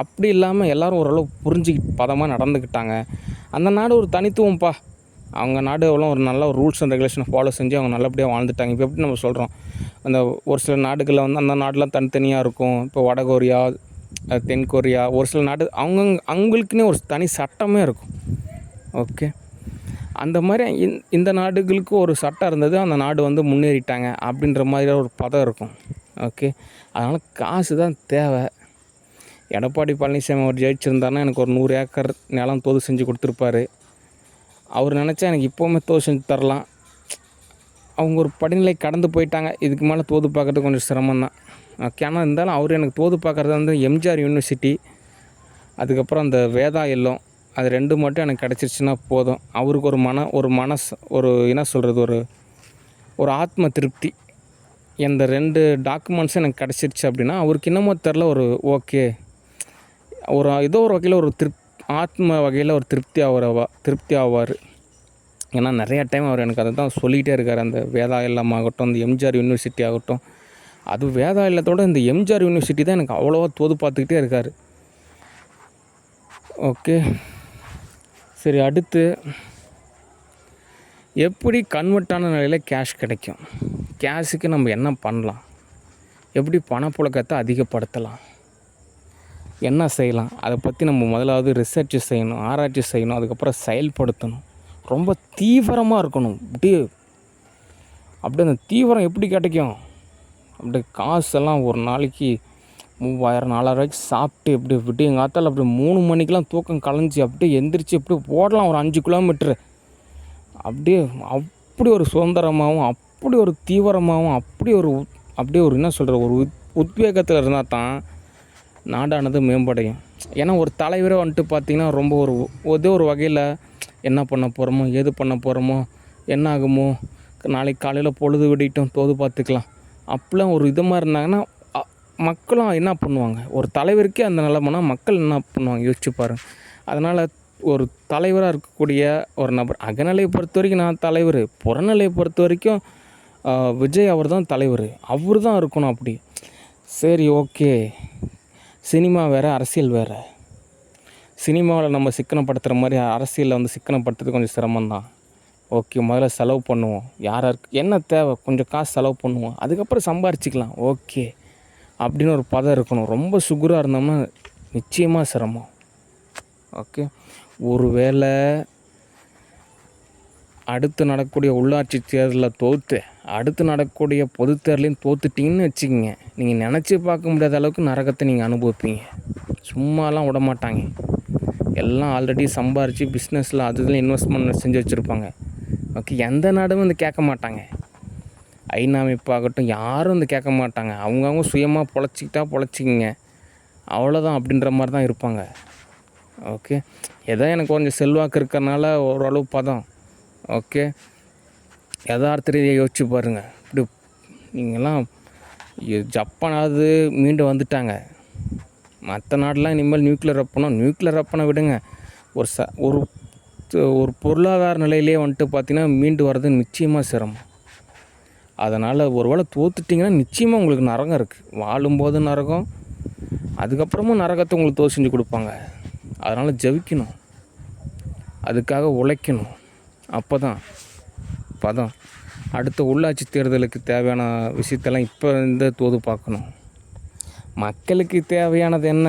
அப்படி இல்லாமல் எல்லோரும் ஓரளவு புரிஞ்சுக்கிட்டு பதமாக நடந்துக்கிட்டாங்க. அந்த நாடு ஒரு தனித்துவம்ப்பா. அவங்க நாடு எவ்வளோ ஒரு நல்ல ஒரு ரூல்ஸ் அண்ட் ரெகுலேஷனை ஃபாலோ செஞ்சு அவங்க நல்லபடியாக வாழ்ந்துட்டாங்க. இப்போ எப்படி நம்ம சொல்கிறோம், அந்த ஒரு சில நாடுகளில் வந்து அந்த நாடெலாம் தனித்தனியாக இருக்கும். இப்போ வடகொரியா, தென்கொரியா, ஒரு சில நாடு அவங்களுக்குன்னே ஒரு தனி சட்டமே இருக்கும். ஓகே, அந்த மாதிரி இந்த நாடுகளுக்கு ஒரு சட்டம் இருந்தது, அந்த நாடு வந்து முன்னேறிட்டாங்க அப்படின்ற மாதிரி ஒரு பதம் இருக்கும். ஓகே, அதனால் காசு தான் தேவை. எடப்பாடி பழனிசாமி அவர் ஜெயிச்சிருந்தாருன்னா எனக்கு ஒரு 100 ஏக்கர் நிலம் தோது செஞ்சு கொடுத்துருப்பாரு. அவர் நினச்சா எனக்கு இப்போவுமே தோது செஞ்சு தரலாம். அவங்க ஒரு படிநிலை கடந்து போயிட்டாங்க. இதுக்கு மேலே தோது பார்க்குறது கொஞ்சம் சிரமம் தான். ஓகே, ஆனால் இருந்தாலும் அவர் எனக்கு தோது பார்க்குறது வந்து எம்ஜிஆர் யூனிவர்சிட்டி, அதுக்கப்புறம் அந்த வேதா இல்லம், அது 2 மட்டும் எனக்கு கிடச்சிருச்சுன்னா போதும். அவருக்கு ஒரு மனசு ஒரு என்ன சொல்கிறது, ஒரு ஆத்ம திருப்தி. இந்த 2 டாக்குமெண்ட்ஸும் எனக்கு கிடச்சிருச்சு அப்படின்னா அவருக்கு இன்னமும் தெரில ஒரு ஓகே, ஒரு ஏதோ ஒரு வகையில் ஒரு ஆத்ம வகையில் ஒரு திருப்தி ஆவார். ஏன்னா நிறையா டைம் அவர் எனக்கு அதை தான் சொல்லிகிட்டே இருக்கார். அந்த வேதா இல்லம் ஆகட்டும், அந்த எம்ஜிஆர் யூனிவர்சிட்டி ஆகட்டும், அது வேதா இல்லத்தோட இந்த எம்ஜிஆர் யூனிவர்சிட்டி தான் எனக்கு அவ்வளோவா தோது பார்த்துக்கிட்டே இருக்கார். ஓகே, சரி, அடுத்து எப்படி கன்வெர்ட்டான நிலையில் கேஷ் கிடைக்கும், கேஷுக்கு நம்ம என்ன பண்ணலாம், எப்படி பணப்புழக்கத்தை அதிகப்படுத்தலாம், என்ன செய்யலாம், அதை பற்றி நம்ம முதலாவது ரிசர்ச் செய்யணும், ஆராய்ச்சி செய்யணும், அதுக்கப்புறம் செயல்படுத்தணும். ரொம்ப தீவிரமாக இருக்கணும். அப்படியே அந்த தீவிரம் எப்படி கிடைக்கும், அப்படியே காசெல்லாம் ஒரு நாளைக்கு 3000 4000 சாப்பிட்டு இப்படி விடியங்காத்தால் அப்படி 3 மணிக்கெலாம் தூக்கம் கலைஞ்சி அப்படியே எந்திரிச்சு அப்படியே ஓடலாம் ஒரு 5 கிலோமீட்ரு. அப்படி ஒரு சுதந்திரமாகவும், அப்படி ஒரு தீவிரமாகவும், அப்படியே ஒரு என்ன சொல்கிற ஒரு உத்வேகத்தில் இருந்தால் தான் நாடானது மேம்படையும். ஏன்னா ஒரு தலைவரே வந்துட்டு பார்த்திங்கன்னா ரொம்ப ஏதோ ஒரு வகையில் என்ன பண்ண போகிறோமோ, ஏது பண்ண போகிறோமோ, என்ன ஆகுமோ, நாளைக்கு காலையில் பொழுது விடிட்டும் தோது பார்த்துக்கலாம், அப்படிலாம் ஒரு மாதிரி இருந்தாங்கன்னா மக்களும் என்ன பண்ணுவாங்க, ஒரு தலைவருக்கே அந்த நிலைமைனா மக்கள் என்ன பண்ணுவாங்க யோசிச்சு பாருங்கள். அதனால் ஒரு தலைவராக இருக்கக்கூடிய ஒரு நபர், அகநிலையை பொறுத்த வரைக்கும் நான் தலைவர், புறநிலையை பொறுத்த வரைக்கும் விஜய் அவர் தான் தலைவர், அவர் தான் இருக்கணும். அப்படி சரி, ஓகே, சினிமா வேறு, அரசியல் வேறு. சினிமாவில் நம்ம சிக்கனப்படுத்துகிற மாதிரி அரசியலில் வந்து சிக்கனப்படுத்துறது கொஞ்சம் சிரமம்தான். ஓகே, முதல்ல செலவு பண்ணுவோம், யாருக்கு என்ன தேவை கொஞ்சம் காசு செலவு பண்ணுவோம், அதுக்கப்புறம் சம்பாரிச்சிக்கலாம், ஓகே அப்படின்னு ஒரு பதம் இருக்கணும். ரொம்ப சுகுராக இருந்தோம்னா நிச்சயமாக சிரமம். ஓகே, ஒருவேளை அடுத்து நடக்கக்கூடிய உள்ளாட்சி தேர்தலில் தோற்று அடுத்து நடக்கக்கூடிய பொது தேர்தலையும் தோற்றுட்டிங்கன்னு வச்சுக்கிங்க, நீங்கள் நினச்சி பார்க்க முடியாத அளவுக்கு நரகத்தை நீங்கள் அனுபவிப்பீங்க. சும்மாலாம் விட மாட்டாங்க. எல்லாம் ஆல்ரெடி சம்பாரித்து பிஸ்னஸில் அதுதான் இன்வெஸ்ட்மெண்ட் செஞ்சு வச்சுருப்பாங்க. ஓகே, எந்த நாடும் வந்து கேட்க மாட்டாங்க. ஐநா அமைப்பாகட்டும் யாரும் வந்து கேட்க மாட்டாங்க. அவங்கவுங்க சுயமாக பொழைச்சிக்கிங்க அவ்வளோதான் அப்படின்ற மாதிரி தான் இருப்பாங்க. ஓகே, ஏதோ எனக்கு கொஞ்சம் செல்வாக்கு இருக்கிறனால ஓரளவு பதம். ஓகே, யதார்த்த ரீதியாக யோசிச்சு பாருங்கள். இப்படி நீங்கள்லாம் ஜப்பானாவது மீண்டு வந்துட்டாங்க, மற்ற நாடெலாம் இனிமேல் நியூக்ளியர் வெப்பனை விடுங்க, ஒரு பொருளாதார நிலையிலே வந்துட்டு பார்த்திங்கன்னா மீண்டு வர்றது நிச்சயமாக சிரமம். அதனால் ஒரு வேளை தோற்றுட்டிங்கன்னா நிச்சயமாக உங்களுக்கு நரகம் இருக்குது. வாழும்போது நரகம், அதுக்கப்புறமும் நரகத்தை உங்களுக்கு தோது செஞ்சு கொடுப்பாங்க. அதனால் ஜெபிக்கணும், அதுக்காக உழைக்கணும். அப்போ தான் பதம். அடுத்த உள்ளாட்சி தேர்தலுக்கு தேவையான விஷயத்தெல்லாம் இப்போ இந்த தோது பார்க்கணும். மக்களுக்கு தேவையானது என்ன,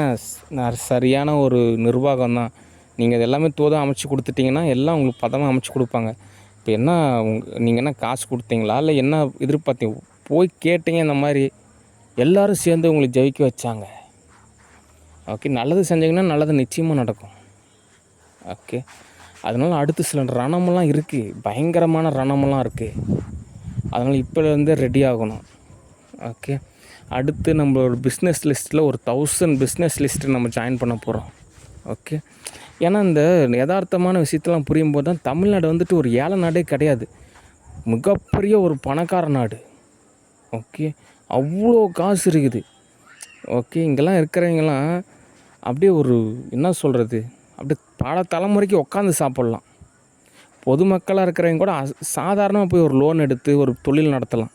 சரியான ஒரு நிர்வாகம் தான். நீங்கள் இது எல்லாமே தோதாக அமைச்சு கொடுத்துட்டிங்கன்னா எல்லாம் உங்களுக்கு பதமாக அமைச்சு கொடுப்பாங்க. இப்போ என்ன நீங்கள் என்ன காசு கொடுத்தீங்களா இல்லை என்ன எதிர்பார்த்தீங்க, போய் கேட்டீங்க, இந்த மாதிரி எல்லோரும் சேர்ந்து உங்களுக்கு ஜெயிக்க வச்சாங்க. ஓகே, நல்லது செஞ்சிங்கன்னா நல்லது நிச்சயமாக நடக்கும். ஓகே, அதனால் அடுத்து சில ரணமெல்லாம் இருக்குது, பயங்கரமான ரணமெல்லாம் இருக்குது. அதனால் இப்போலேருந்தே ரெடி ஆகணும். ஓகே, அடுத்து நம்மளோட பிஸ்னஸ் லிஸ்ட்டில் ஒரு 1000 பிஸ்னஸ் லிஸ்ட்டு நம்ம ஜாயின் பண்ண போகிறோம். ஓகே, ஏன்னா இந்த யதார்த்தமான விஷயத்தெல்லாம் புரியும்போது தான் தமிழ்நாடு வந்துட்டு ஒரு ஏழை நாடே கிடையாது, மிகப்பெரிய ஒரு பணக்கார நாடு. ஓகே, அவ்வளோ காசு இருக்குது. ஓகே, இங்கெல்லாம் இருக்கிறவங்கலாம் அப்படியே ஒரு என்ன சொல்கிறது, அப்படியே பல தலைமுறைக்கு உட்காந்து சாப்பிட்லாம். பொதுமக்களாக இருக்கிறவங்க கூட சாதாரணமாக போய் ஒரு லோன் எடுத்து ஒரு தொழில் நடத்தலாம்.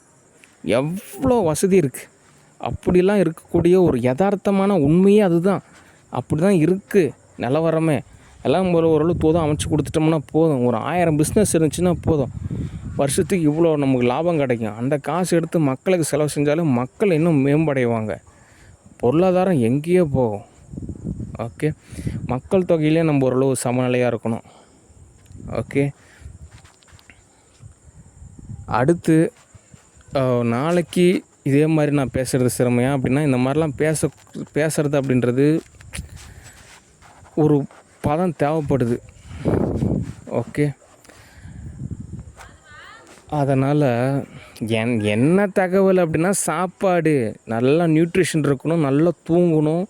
எவ்வளோ வசதி இருக்குது. அப்படிலாம் இருக்கக்கூடிய ஒரு யதார்த்தமான உண்மையே அதுதான். அப்படி தான் இருக்குது நிலவரமே. எல்லாம் ஓரளவு தோதும் அமைச்சு கொடுத்துட்டோம்னா போதும். ஒரு 1000 பிஸ்னஸ் இருந்துச்சுன்னா போதும், வருஷத்துக்கு இவ்வளோ நமக்கு லாபம் கிடைக்கும். அந்த காசு எடுத்து மக்களுக்கு செலவு செஞ்சாலும் மக்கள் இன்னும் மேம்படைவாங்க. பொருளாதாரம் எங்கேயோ போகும். ஓகே, மக்கள் தொகையிலே நம்ம ஓரளவு சமநிலையாக இருக்கணும். ஓகே, அடுத்து நாளைக்கு இதே மாதிரி நான் பேசுகிறது சிரமையா அப்படின்னா, இந்த மாதிரிலாம் பேசுகிறது அப்படின்றது ஒரு பதம் தேவைப்படுது. ஓகே, அதனால் என்ன தகவல் அப்படின்னா, சாப்பாடு நல்லா நியூட்ரிஷன் இருக்கணும், நல்லா தூங்கணும்,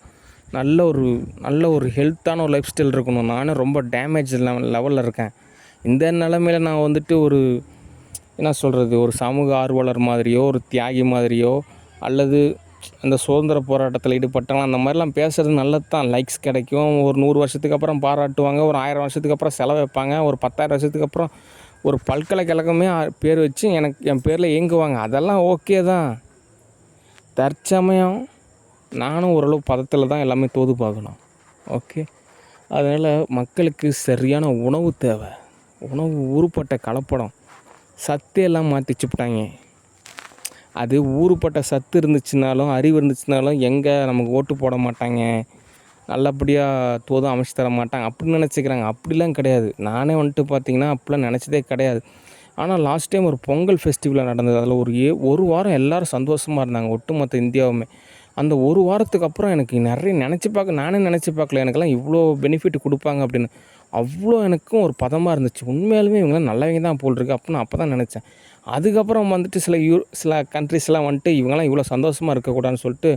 நல்ல ஒரு ஹெல்த்தான ஒரு லைஃப் ஸ்டைல் இருக்கணும். நானும் ரொம்ப டேமேஜ் லெவலில் இருக்கேன். இந்த நிலமையில் நான் வந்துட்டு ஒரு என்ன சொல்கிறது, ஒரு சமூக ஆர்வலர் மாதிரியோ ஒரு தியாகி மாதிரியோ அல்லது அந்த சுதந்திர போராட்டத்தில் ஈடுபட்டாலும் அந்த மாதிரிலாம் பேசுகிறது நல்லது தான். லைக்ஸ் கிடைக்கும், ஒரு 100 வருஷத்துக்கு அப்புறம் பாராட்டுவாங்க, ஒரு 1000 வருஷத்துக்கு அப்புறம் செலவு வைப்பாங்க, ஒரு 10,000 வருஷத்துக்கு அப்புறம் ஒரு பல்கலைக்கழகமே பேர் வச்சு என் பேரில் இயங்குவாங்க. அதெல்லாம் ஓகே தான். தற்சமயம் நானும் ஓரளவு பதத்தில் தான் எல்லாமே தோது பார்க்கணும். ஓகே, அதனால் மக்களுக்கு சரியான உணவு தேவை. உணவு ஊறுபட்ட கலப்படம், சத்து எல்லாம் மாற்றி வச்சுப்புட்டாங்க. அது ஊறுபட்ட சத்து இருந்துச்சுனாலும் அறிவு இருந்துச்சுனாலும் எங்கே நமக்கு ஓட்டு போட மாட்டாங்க, நல்லபடியாக தோதும் அமைச்சு தர மாட்டாங்க அப்படின்னு நினச்சிக்கிறாங்க. அப்படிலாம் கிடையாது. நானே வந்துட்டு பார்த்திங்கன்னா அப்படிலாம் நினச்சதே கிடையாது. ஆனால் லாஸ்ட் டைம் ஒரு பொங்கல் ஃபெஸ்டிவல் நடந்தது. அதில் ஒரு வாரம் எல்லோரும் சந்தோஷமாக இருந்தாங்க, ஒட்டுமொத்த இந்தியாவுமே. அந்த ஒரு வாரத்துக்கு அப்புறம் எனக்கு நிறைய நானே நினச்சி பார்க்கல எனக்கெல்லாம் இவ்வளோ பெனிஃபிட் கொடுப்பாங்க அப்படின்னு. அவ்வளோ எனக்கும் ஒரு பதமாக இருந்துச்சு. உண்மையாலுமே இவங்களாம் நல்லவங்க தான் போல் இருக்குது அப்படின்னு அப்போ தான் நினச்சேன். அதுக்கப்புறம் வந்துட்டு சில கண்ட்ரிஸ்லாம் வந்துட்டு இவங்கெல்லாம் இவ்வளோ சந்தோஷமாக இருக்கக்கூடாதுன்னு சொல்லிட்டு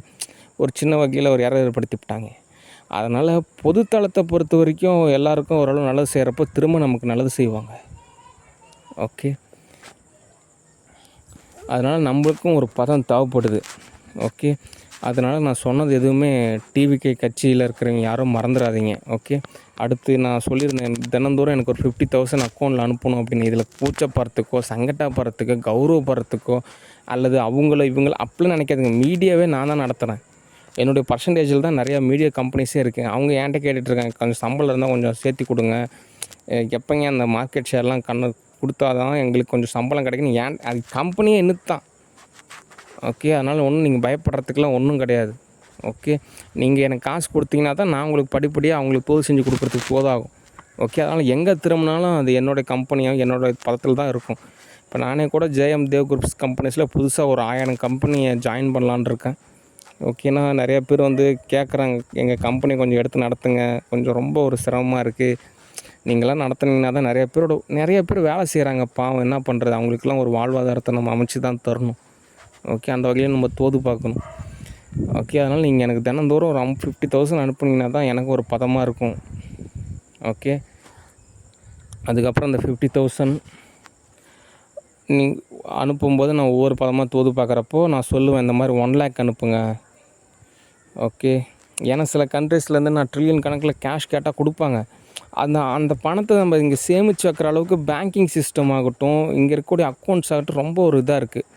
ஒரு சின்ன வகையில் ஒரு ஏற்படுத்தி விட்டாங்க. அதனால் பொதுத்தளத்தை பொறுத்த வரைக்கும் எல்லாருக்கும் ஓரளவு நல்லது செய்கிறப்போ திரும்ப நமக்கு நல்லது செய்வாங்க. ஓகே, அதனால் நம்மளுக்கும் ஒரு பதம் தேவைப்படுது. ஓகே, அதனால் நான் சொன்னது எதுவுமே டிவிகே கட்சியில் இருக்கிறவங்க யாரும் மறந்துடாதீங்க. ஓகே, அடுத்து நான் சொல்லியிருந்தேன் தினந்தோறும் எனக்கு ஒரு 50,000 அக்கௌண்ட்டில் அனுப்பணும் அப்படின்னு. இதில் கூச்சப்படுறதுக்கோ சங்கடப்படுறதுக்கோ கௌரவப்படுறதுக்கோ அல்லது இவங்கள அப்படிலாம் நினைக்காதுங்க. மீடியாவே நான் தான் நடத்துகிறேன். என்னுடைய பர்சன்டேஜில் தான் நிறையா மீடியா கம்பெனிஸே இருக்குது. அவங்க என்கிட்ட கேட்டுட்ருக்காங்க, கொஞ்சம் சம்பளம் இருந்தால் கொஞ்சம் சேர்த்தி கொடுங்க, எப்போங்க அந்த மார்க்கெட் ஷேர்லாம் கொடுத்தா தான் எங்களுக்கு கொஞ்சம் சம்பளம் கிடைக்குன்னு. அது கம்பெனியே தான். ஓகே, அதனால் ஒன்றும் நீங்கள் பயப்படுறதுக்கெலாம் ஒன்றும் கிடையாது. ஓகே, நீங்கள் எனக்கு காசு கொடுத்தீங்கன்னா தான் நான் உங்களுக்கு படிப்படியாக அவங்களுக்கு தோது செஞ்சு கொடுக்குறதுக்கு போதாகும். ஓகே, அதனால் எங்கே திரும்பினாலும் அது என்னோடய கம்பெனியோ என்னோடய பதத்தில் தான் இருக்கும். இப்போ நானே கூட ஜேஎம் தேவ் குரூப்ஸ் கம்பெனிஸில் புதுசாக ஒரு 1000 கம்பெனியை ஜாயின் பண்ணலான்னு இருக்கேன். ஓகேனா, நிறைய பேர் கேட்குறாங்க, எங்கள் கம்பெனி கொஞ்சம் எடுத்து நடத்துங்க, கொஞ்சம் ரொம்ப ஒரு சிரமமாக இருக்குது, நீங்களாம் நடத்துனீங்கன்னா தான் நிறைய பேர் வேலை செய்கிறாங்க. பாவம், என்ன பண்ணுறது, அவங்களுக்குலாம் ஒரு வாழ்வாதாரத்தை நம்ம அமைச்சு தான் தரணும். ஓகே, அந்த வகையில் நம்ம தோது பார்க்கணும். ஓகே, அதனால் நீங்கள் எனக்கு தினந்தோறும் ஒரு 50,000 அனுப்புனீங்கன்னா தான் எனக்கு ஒரு பதமாக இருக்கும். ஓகே, அதுக்கப்புறம் அந்த 50,000 அனுப்பும்போது நான் ஒவ்வொரு பதமாக தோது பார்க்குறப்போ நான் சொல்லுவேன், இந்த மாதிரி 1 lakh அனுப்புங்க. ஓகே, ஏன்னா சில கண்ட்ரீஸ்லேருந்து நான் ட்ரில்லியன் கணக்கில் கேஷ் கேட்டால் கொடுப்பாங்க. அந்த பணத்தை நம்ம இங்கே சேமித்து வைக்கிற அளவுக்கு பேங்கிங் சிஸ்டம் ஆகட்டும், இங்கே இருக்கக்கூடிய அக்கௌண்ட்ஸ் ஆகட்டும் ரொம்ப ஒரு இதாக இருக்குது.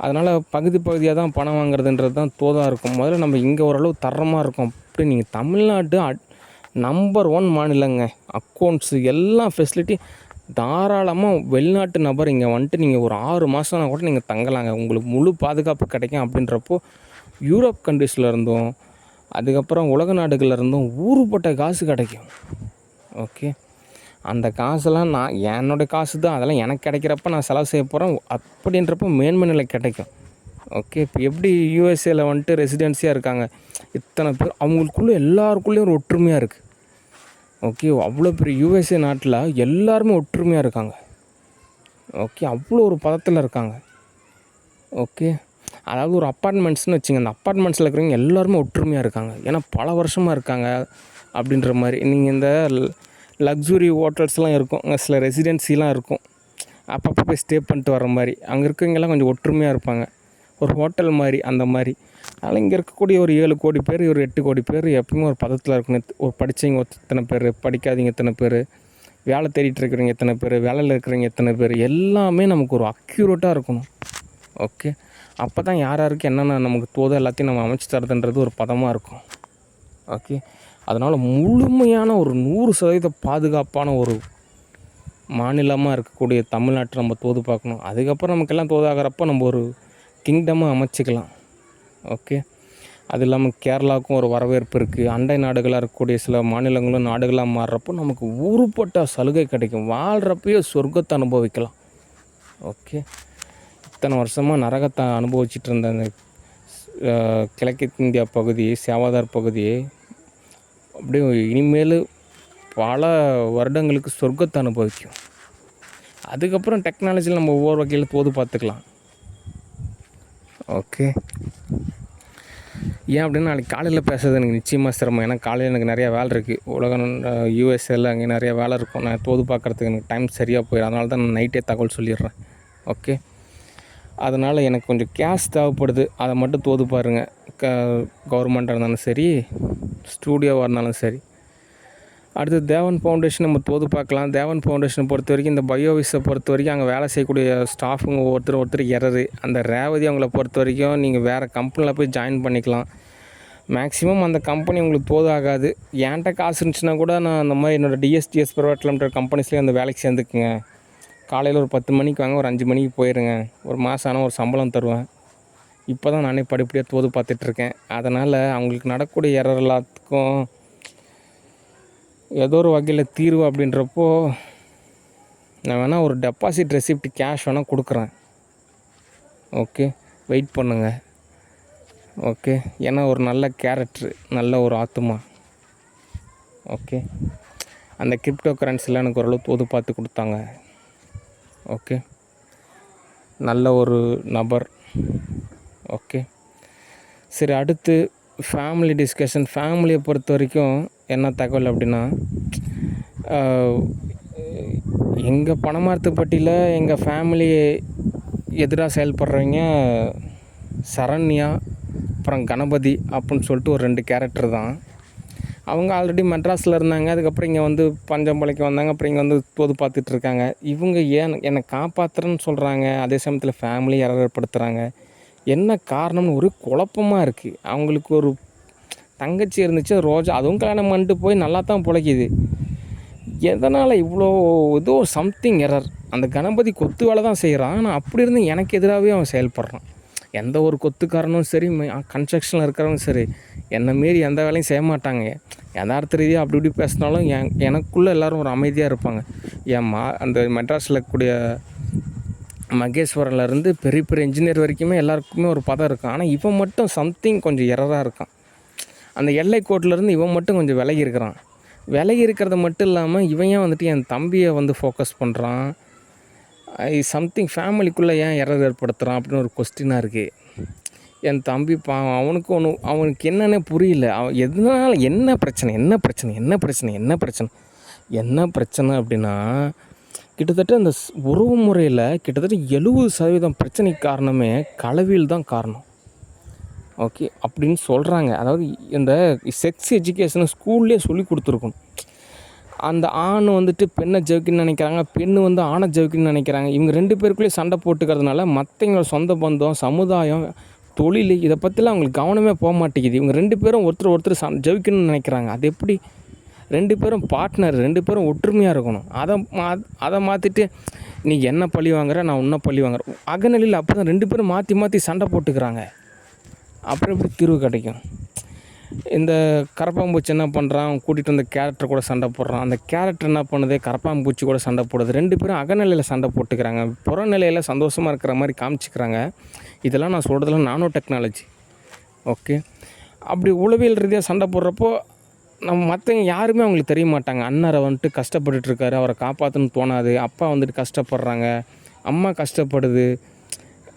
அதனால் பகுதியாக தான் பணம் வாங்குறதுன்றது தான் தோதாக இருக்கும். முதல்ல நம்ம இங்கே ஓரளவு தரமாக இருக்கும். அப்படி நீங்கள் தமிழ்நாட்டு நம்பர் 1 மாநிலங்க. அக்கௌண்ட்ஸு எல்லா ஃபெசிலிட்டி தாராளமாக வெளிநாட்டு நபர் இங்கே வந்துட்டு நீங்கள் ஒரு 6 மாதம்னா கூட நீங்கள் தங்கலாங்க. உங்களுக்கு முழு பாதுகாப்பு கிடைக்கும். அப்படின்றப்போ யூரோப் கண்ட்ரீஸில் இருந்தும் அதுக்கப்புறம் உலக நாடுகளில் இருந்தும் ஊறுபட்ட காசு கிடைக்கும். ஓகே, அந்த காசெல்லாம் என்னோடய காசு தான், அதெல்லாம் எனக்கு கிடைக்கிறப்ப நான் செலவு செய்ய போகிறேன். அப்படின்றப்போ மேன்மை நிலை கிடைக்கும். ஓகே, இப்போ எப்படி யூஎஸ்ஏவில் வந்துட்டு ரெசிடென்சியாக இருக்காங்க இத்தனை பேர், அவங்களுக்குள்ளே எல்லாருக்குள்ளேயும் ஒரு ஒற்றுமையாக இருக்குது. ஓகே, அவ்வளோ பெரிய யூஎஸ்ஏ நாட்டில் எல்லாருமே ஒற்றுமையாக இருக்காங்க. ஓகே, அவ்வளோ ஒரு பதத்தில் இருக்காங்க. ஓகே, அதாவது ஒரு அப்பார்ட்மெண்ட்ஸ்னு வச்சுங்க, அந்த அப்பார்ட்மெண்ட்ஸில் இருக்கிறவங்க எல்லாருமே ஒற்றுமையாக இருக்காங்க. ஏன்னா பல வருஷமாக இருக்காங்க, அப்படின்ற மாதிரி. நீங்கள் இந்த லக்ஸுரி ஹோட்டல்ஸ்லாம் இருக்கும், அங்கே சில ரெசிடென்சிலாம் இருக்கும், அப்பப்போ போய் ஸ்டே பண்ணிட்டு வர மாதிரி. அங்கே இருக்கவங்கெல்லாம் கொஞ்சம் ஒற்றுமையாக இருப்பாங்க, ஒரு ஹோட்டல் மாதிரி அந்த மாதிரி. அதனால் இங்கே இருக்கக்கூடிய ஒரு 7 கோடி பேர், ஒரு 8 கோடி பேர் எப்பவுமே ஒரு பதத்தில் இருக்கணும். ஒரு படித்தவங்க எத்தனை பேர், படிக்காதவங்க எத்தனை பேர், வேலை தேடிட்டு இருக்கிறவங்க எத்தனை பேர், வேலையில் இருக்கிறவங்க எத்தனை பேர், எல்லாமே நமக்கு ஒரு அக்யூரேட்டாக இருக்கணும். ஓகே, அப்போ தான் யார் யாருக்கு என்னென்ன நமக்கு தோதோ எல்லாத்தையும் நம்ம அமைச்சு தரதுன்றது ஒரு பதமாக இருக்கும். ஓகே, அதனால் முழுமையான ஒரு 100% பாதுகாப்பான ஒரு மாநிலமாக இருக்கக்கூடிய தமிழ்நாட்டை நம்ம தோது பார்க்கணும். அதுக்கப்புறம் நமக்கெல்லாம் தோதாகிறப்போ நம்ம ஒரு கிங்டமாக அமைச்சிக்கலாம். ஓகே, அது இல்லாமல் கேரளாவுக்கும் ஒரு வரவேற்பு இருக்குது. அண்டை நாடுகளாக இருக்கக்கூடிய சில மாநிலங்களும் நாடுகளாக மாறுறப்போ நமக்கு ஊறுப்பட்ட சலுகை கிடைக்கும். வாழ்கிறப்பயே சொர்க்கத்தை அனுபவிக்கலாம். ஓகே, இத்தனை வருஷமாக நரகத்தை அனுபவிச்சுட்டு இருந்த அந்த கிழக்கு இந்தியா பகுதி, சேவாதார் பகுதி அப்படியே இனிமேல் பல வருடங்களுக்கு சொர்க்கத்தை அனுபவிக்கும். அதுக்கப்புறம் டெக்னாலஜியில் நம்ம ஒவ்வொரு வகையில் தோது பார்த்துக்கலாம். ஓகே, ஏன் அப்படின்னா நாளைக்கு காலையில் பேசுறது எனக்கு நிச்சயமாக சிரமம். ஏன்னா காலையில் எனக்கு நிறையா வேலை இருக்குது. உலகம் யூஎஸ்ஏல அங்கே நிறையா வேலை இருக்கும். நான் தோது பார்க்குறதுக்கு எனக்கு டைம் சரியாக போயிடும். அதனால தான் நான் நைட்டே தகவல் சொல்லிடுறேன். ஓகே, அதனால் எனக்கு கொஞ்சம் கேஷ் தேவைப்படுது. அதை மட்டும் தோது பாருங்கள். கவர்மெண்ட்டாக இருந்தாலும் சரி, ஸ்டூடியோவாக இருந்தாலும் சரி. அடுத்து தேவன் ஃபவுண்டேஷன் நம்ம தோது பார்க்கலாம். தேவன் ஃபவுண்டேஷனை பொறுத்த வரைக்கும், இந்த பயோவிஸை பொறுத்த வரைக்கும் அங்கே வேலை செய்யக்கூடிய ஸ்டாஃபுங்க ஒருத்தர் எரரு. அந்த ரேவதி அவங்கள பொறுத்த வரைக்கும் நீங்கள் வேறு கம்பெனியில் போய் ஜாயின் பண்ணிக்கலாம். மேக்ஸிமம் அந்த கம்பெனி உங்களுக்கு தோதாகாது. என்கிட்ட காசு இருந்துச்சுன்னா கூட நான் அந்த மாதிரி என்னோடய டிஎஸ்டிஎஸ் ப்ரைவேட் லிமிடெட் கம்பெனிஸ்லேயே அந்த வேலைக்கு சேர்ந்துக்குங்க. காலையில் ஒரு 10 மணிக்கு வாங்க, ஒரு 5 மணிக்கு போயிடுங்க. ஒரு மாதம் ஆனால் ஒரு சம்பளம் தருவேன். இப்போ தான் நானே படிப்படியாக தோது பார்த்துட்ருக்கேன். அதனால் அவங்களுக்கு நடக்கக்கூடிய எரர் எல்லாத்துக்கும் ஏதோ ஒரு வகையில் தீர்வு அப்படின்றப்போ நான் வேணால் ஒரு டெபாசிட் ரெசிப்ட் கேஷ் வேணால் கொடுக்குறேன். ஓகே, வெயிட் பண்ணுங்கள். ஓகே, ஏன்னா ஒரு நல்ல கேரக்டரு, நல்ல ஒரு ஆத்துமா. ஓகே, அந்த கிரிப்டோ கரன்சியில் எனக்கு ஓரளவு தோது பார்த்து கொடுத்தாங்க. ஓகே, நல்ல ஒரு நபர். ஓகே, சரி, அடுத்து ஃபேமிலி டிஸ்கஷன். ஃபேமிலியை பொறுத்த வரைக்கும் என்ன தகவல் அப்படின்னா, எங்கள் பணமரத்துப்பட்டியில் எங்கள் ஃபேமிலி எதிராக செயல்படுறவங்க சரண்யா, அப்புறம் கணபதி அப்படின்னு சொல்லிட்டு ஒரு 2 கேரக்டர் தான். அவங்க ஆல்ரெடி மெட்ராஸில் இருந்தாங்க. அதுக்கப்புறம் இங்கே வந்து பஞ்சம்பளைக்கு வந்தாங்க. அப்புறம் இங்கே வந்து தோது பார்த்துட்ருக்காங்க. இவங்க என்னை காப்பாற்றுறேன்னு சொல்கிறாங்க, அதே சமயத்தில் ஃபேமிலி ஏற்படுத்துகிறாங்க. என்ன காரணம்னு ஒரு குழப்பமாக இருக்குது. அவங்களுக்கு ஒரு தங்கச்சி இருந்துச்சு, ரோஜா, அதுவும் கல்யாணம் பண்ணிட்டு போய் நல்லா தான் பிழைக்கிது. எதனால் இவ்வளோ ஏதோ சம்திங் எரர். அந்த கணபதி கொத்து வேலை தான் செய்கிறான், ஆனால் அப்படி இருந்து எனக்கு எதிராகவே அவன் செயல்படுறான். எந்த ஒரு கொத்துக்காரனும் சரி, கன்ஸ்ட்ரக்ஷனில் இருக்கிறவங்க சரி, என்னை மீறி எந்த வேலையும் செய்ய மாட்டாங்க. யதார்த்த ரீதியாக அப்படி இப்படி பேசினாலும் எனக்குள்ளே எல்லோரும் ஒரு அமைதியாக இருப்பாங்க. அந்த மெட்ராஸில் இருக்கக்கூடிய மகேஸ்வரன்லேருந்து பெரிய பெரிய இன்ஜினியர் வரைக்குமே எல்லாருக்குமே ஒரு பதம் இருக்கும். ஆனால் இவன் மட்டும் சம்திங் கொஞ்சம் எரராக இருக்கான். அந்த எல்லை கோட்டிலேருந்து இவன் மட்டும் கொஞ்சம் விலகி இருக்கிறான். விலகி இருக்கிறது மட்டும் இல்லாமல் இவன் ஏன் வந்துட்டு என் தம்பியை வந்து ஃபோக்கஸ் பண்ணுறான், சம்திங் ஃபேமிலிக்குள்ளே ஏன் எரர் ஏற்படுத்துகிறான் அப்படின்னு ஒரு கொஸ்டினாக இருக்குது. என் தம்பி அவனுக்கு என்னன்னே புரியல. அவன் எதனால் என்ன பிரச்சனை அப்படின்னா, கிட்டத்தட்ட அந்த உறவு முறையில் கிட்டத்தட்ட 70% பிரச்சனைக்கு காரணமே கலவியில் தான் காரணம். ஓகே, அப்படின்னு சொல்கிறாங்க. அதாவது இந்த செக்ஸ் எஜுகேஷனை ஸ்கூல்லேயே சொல்லி கொடுத்துருக்கணும். அந்த ஆண் வந்துட்டு பெண்ணை ஜெயிக்கணும்னு நினைக்கிறாங்க, பெண்ணு வந்து ஆணை ஜெயிக்கணும்னு நினைக்கிறாங்க. இவங்க 2 பேருக்குள்ளேயே சண்டை போட்டுக்கிறதுனால மற்றவங்களோட சொந்த பந்தம், சமுதாயம், தொழில், இதை பற்றிலாம் அவங்களுக்கு கவனமே போக மாட்டேங்குது. இவங்க 2 பேரும் ஒருத்தர் ஜெயிக்கணும்னு நினைக்கிறாங்க. அது எப்படி? 2 பேரும் பார்ட்னர், 2 பேரும் ஒற்றுமையாக இருக்கணும். அதை மாற்றிட்டு நீ என்ன பழி வாங்குற, நான் உன்னை பழி வாங்குறேன். அகநிலையில் அப்போ தான் 2 பேரும் மாற்றி சண்டை போட்டுக்கிறாங்க. அப்புறம் எப்படி தீர்வு கிடைக்கும்? இந்த கரப்பாம்பூச்சி என்ன பண்ணுறான், அவன் கூட்டிகிட்டு வந்த கேரக்டர் கூட சண்டை போடுறான். அந்த கேரக்டர் என்ன பண்ணுது, கரப்பாம்பூச்சி கூட சண்டை போடுது. 2 பேரும் அகநிலையில் சண்டை போட்டுக்கிறாங்க, புறநிலையில் சந்தோஷமாக இருக்கிற மாதிரி காமிச்சிக்கிறாங்க. இதெல்லாம் நான் சொல்கிறதுல நானோ டெக்னாலஜி. ஓகே, அப்படி உளவியல் ரீதியாக சண்டை போடுறப்போ நம்ம மற்றவங்க யாருமே அவங்களுக்கு தெரிய மாட்டாங்க. அண்ணரை வந்துட்டு கஷ்டப்பட்டுருக்காரு, அவரை காப்பாற்றணும்னு தோணாது. அப்பா வந்துட்டு கஷ்டப்படுறாங்க, அம்மா கஷ்டப்படுது,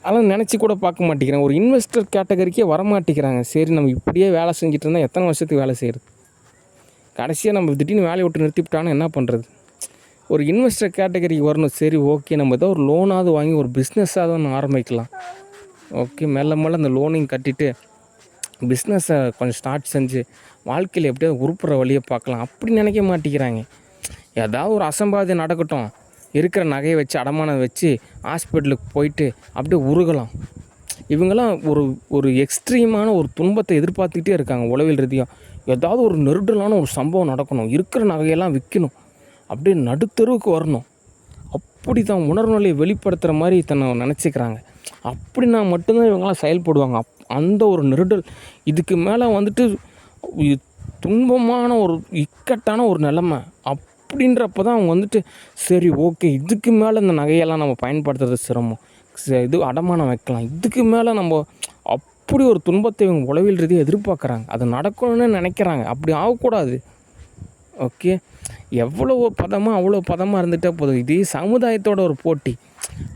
அதெல்லாம் நினச்சி கூட பார்க்க மாட்டேங்கிறாங்க. ஒரு இன்வெஸ்டர் கேட்டகரிக்கே வரமாட்டேங்கிறாங்க. சரி, நம்ம இப்படியே வேலை செஞ்சுட்டு இருந்தால் எத்தனை வருஷத்துக்கு வேலை செய்கிறது? கடைசியாக நம்ம திடீர்னு வேலையை விட்டு நிறுத்திவிட்டான்னு என்ன பண்ணுறது? ஒரு இன்வெஸ்டர் கேட்டகரிக்கு வரணும். சரி ஓகே, நம்ம ஏதோ ஒரு லோனாவது வாங்கி ஒரு பிஸ்னஸாவது ஒன்று ஆரம்பிக்கலாம். ஓகே, மெல்ல மெல்ல அந்த லோனையும் கட்டிட்டு பிஸ்னஸை கொஞ்சம் ஸ்டார்ட் செஞ்சு வாழ்க்கையில் எப்படியாவது உருப்புற வழியை பார்க்கலாம். அப்படி நினைக்க மாட்டேங்கிறாங்க. ஏதாவது ஒரு அசம்பாவிதம் நடக்கட்டும், இருக்கிற நகையை வச்சு அடமானம் வச்சு ஹாஸ்பிட்டலுக்கு போயிட்டு அப்படியே உருகலாம். இவங்கெல்லாம் ஒரு ஒரு எக்ஸ்ட்ரீமான ஒரு துன்பத்தை எதிர்பார்த்துக்கிட்டே இருக்காங்க. உளவியல் ரீதியாக ஏதாவது ஒரு நெருடலான ஒரு சம்பவம் நடக்கணும், இருக்கிற நகையெல்லாம் விற்கணும், அப்படியே நடுத்தருவுக்கு வரணும். அப்படி தான் உணர்வு நிலையை வெளிப்படுத்துகிற மாதிரி தன்னை நினச்சிக்கிறாங்க. அப்படின்னா மட்டும்தான் இவங்கெல்லாம் செயல்படுவாங்க. அந்த ஒரு நெருடல் இதுக்கு மேலே வந்துட்டு துன்பமான ஒரு இக்கட்டான ஒரு நிலமை. அப்படின்றப்ப தான் அவங்க வந்துட்டு சரி ஓகே, இதுக்கு மேலே இந்த நகையெல்லாம் நம்ம பயன்படுத்துறது சிரமம், இது அடமானம் வைக்கலாம், இதுக்கு மேலே நம்ம அப்படி ஒரு துன்பத்தை இவங்க உளவியல் ரீதியாக எதிர்பார்க்குறாங்க. அது நடக்கணும்னு நினைக்கிறாங்க. அப்படி ஆகக்கூடாது. ஓகே, எவ்வளோ பதமாக அவ்வளோ பதமாக இருந்துகிட்டே போதும். இதே சமுதாயத்தோட ஒரு போட்டி.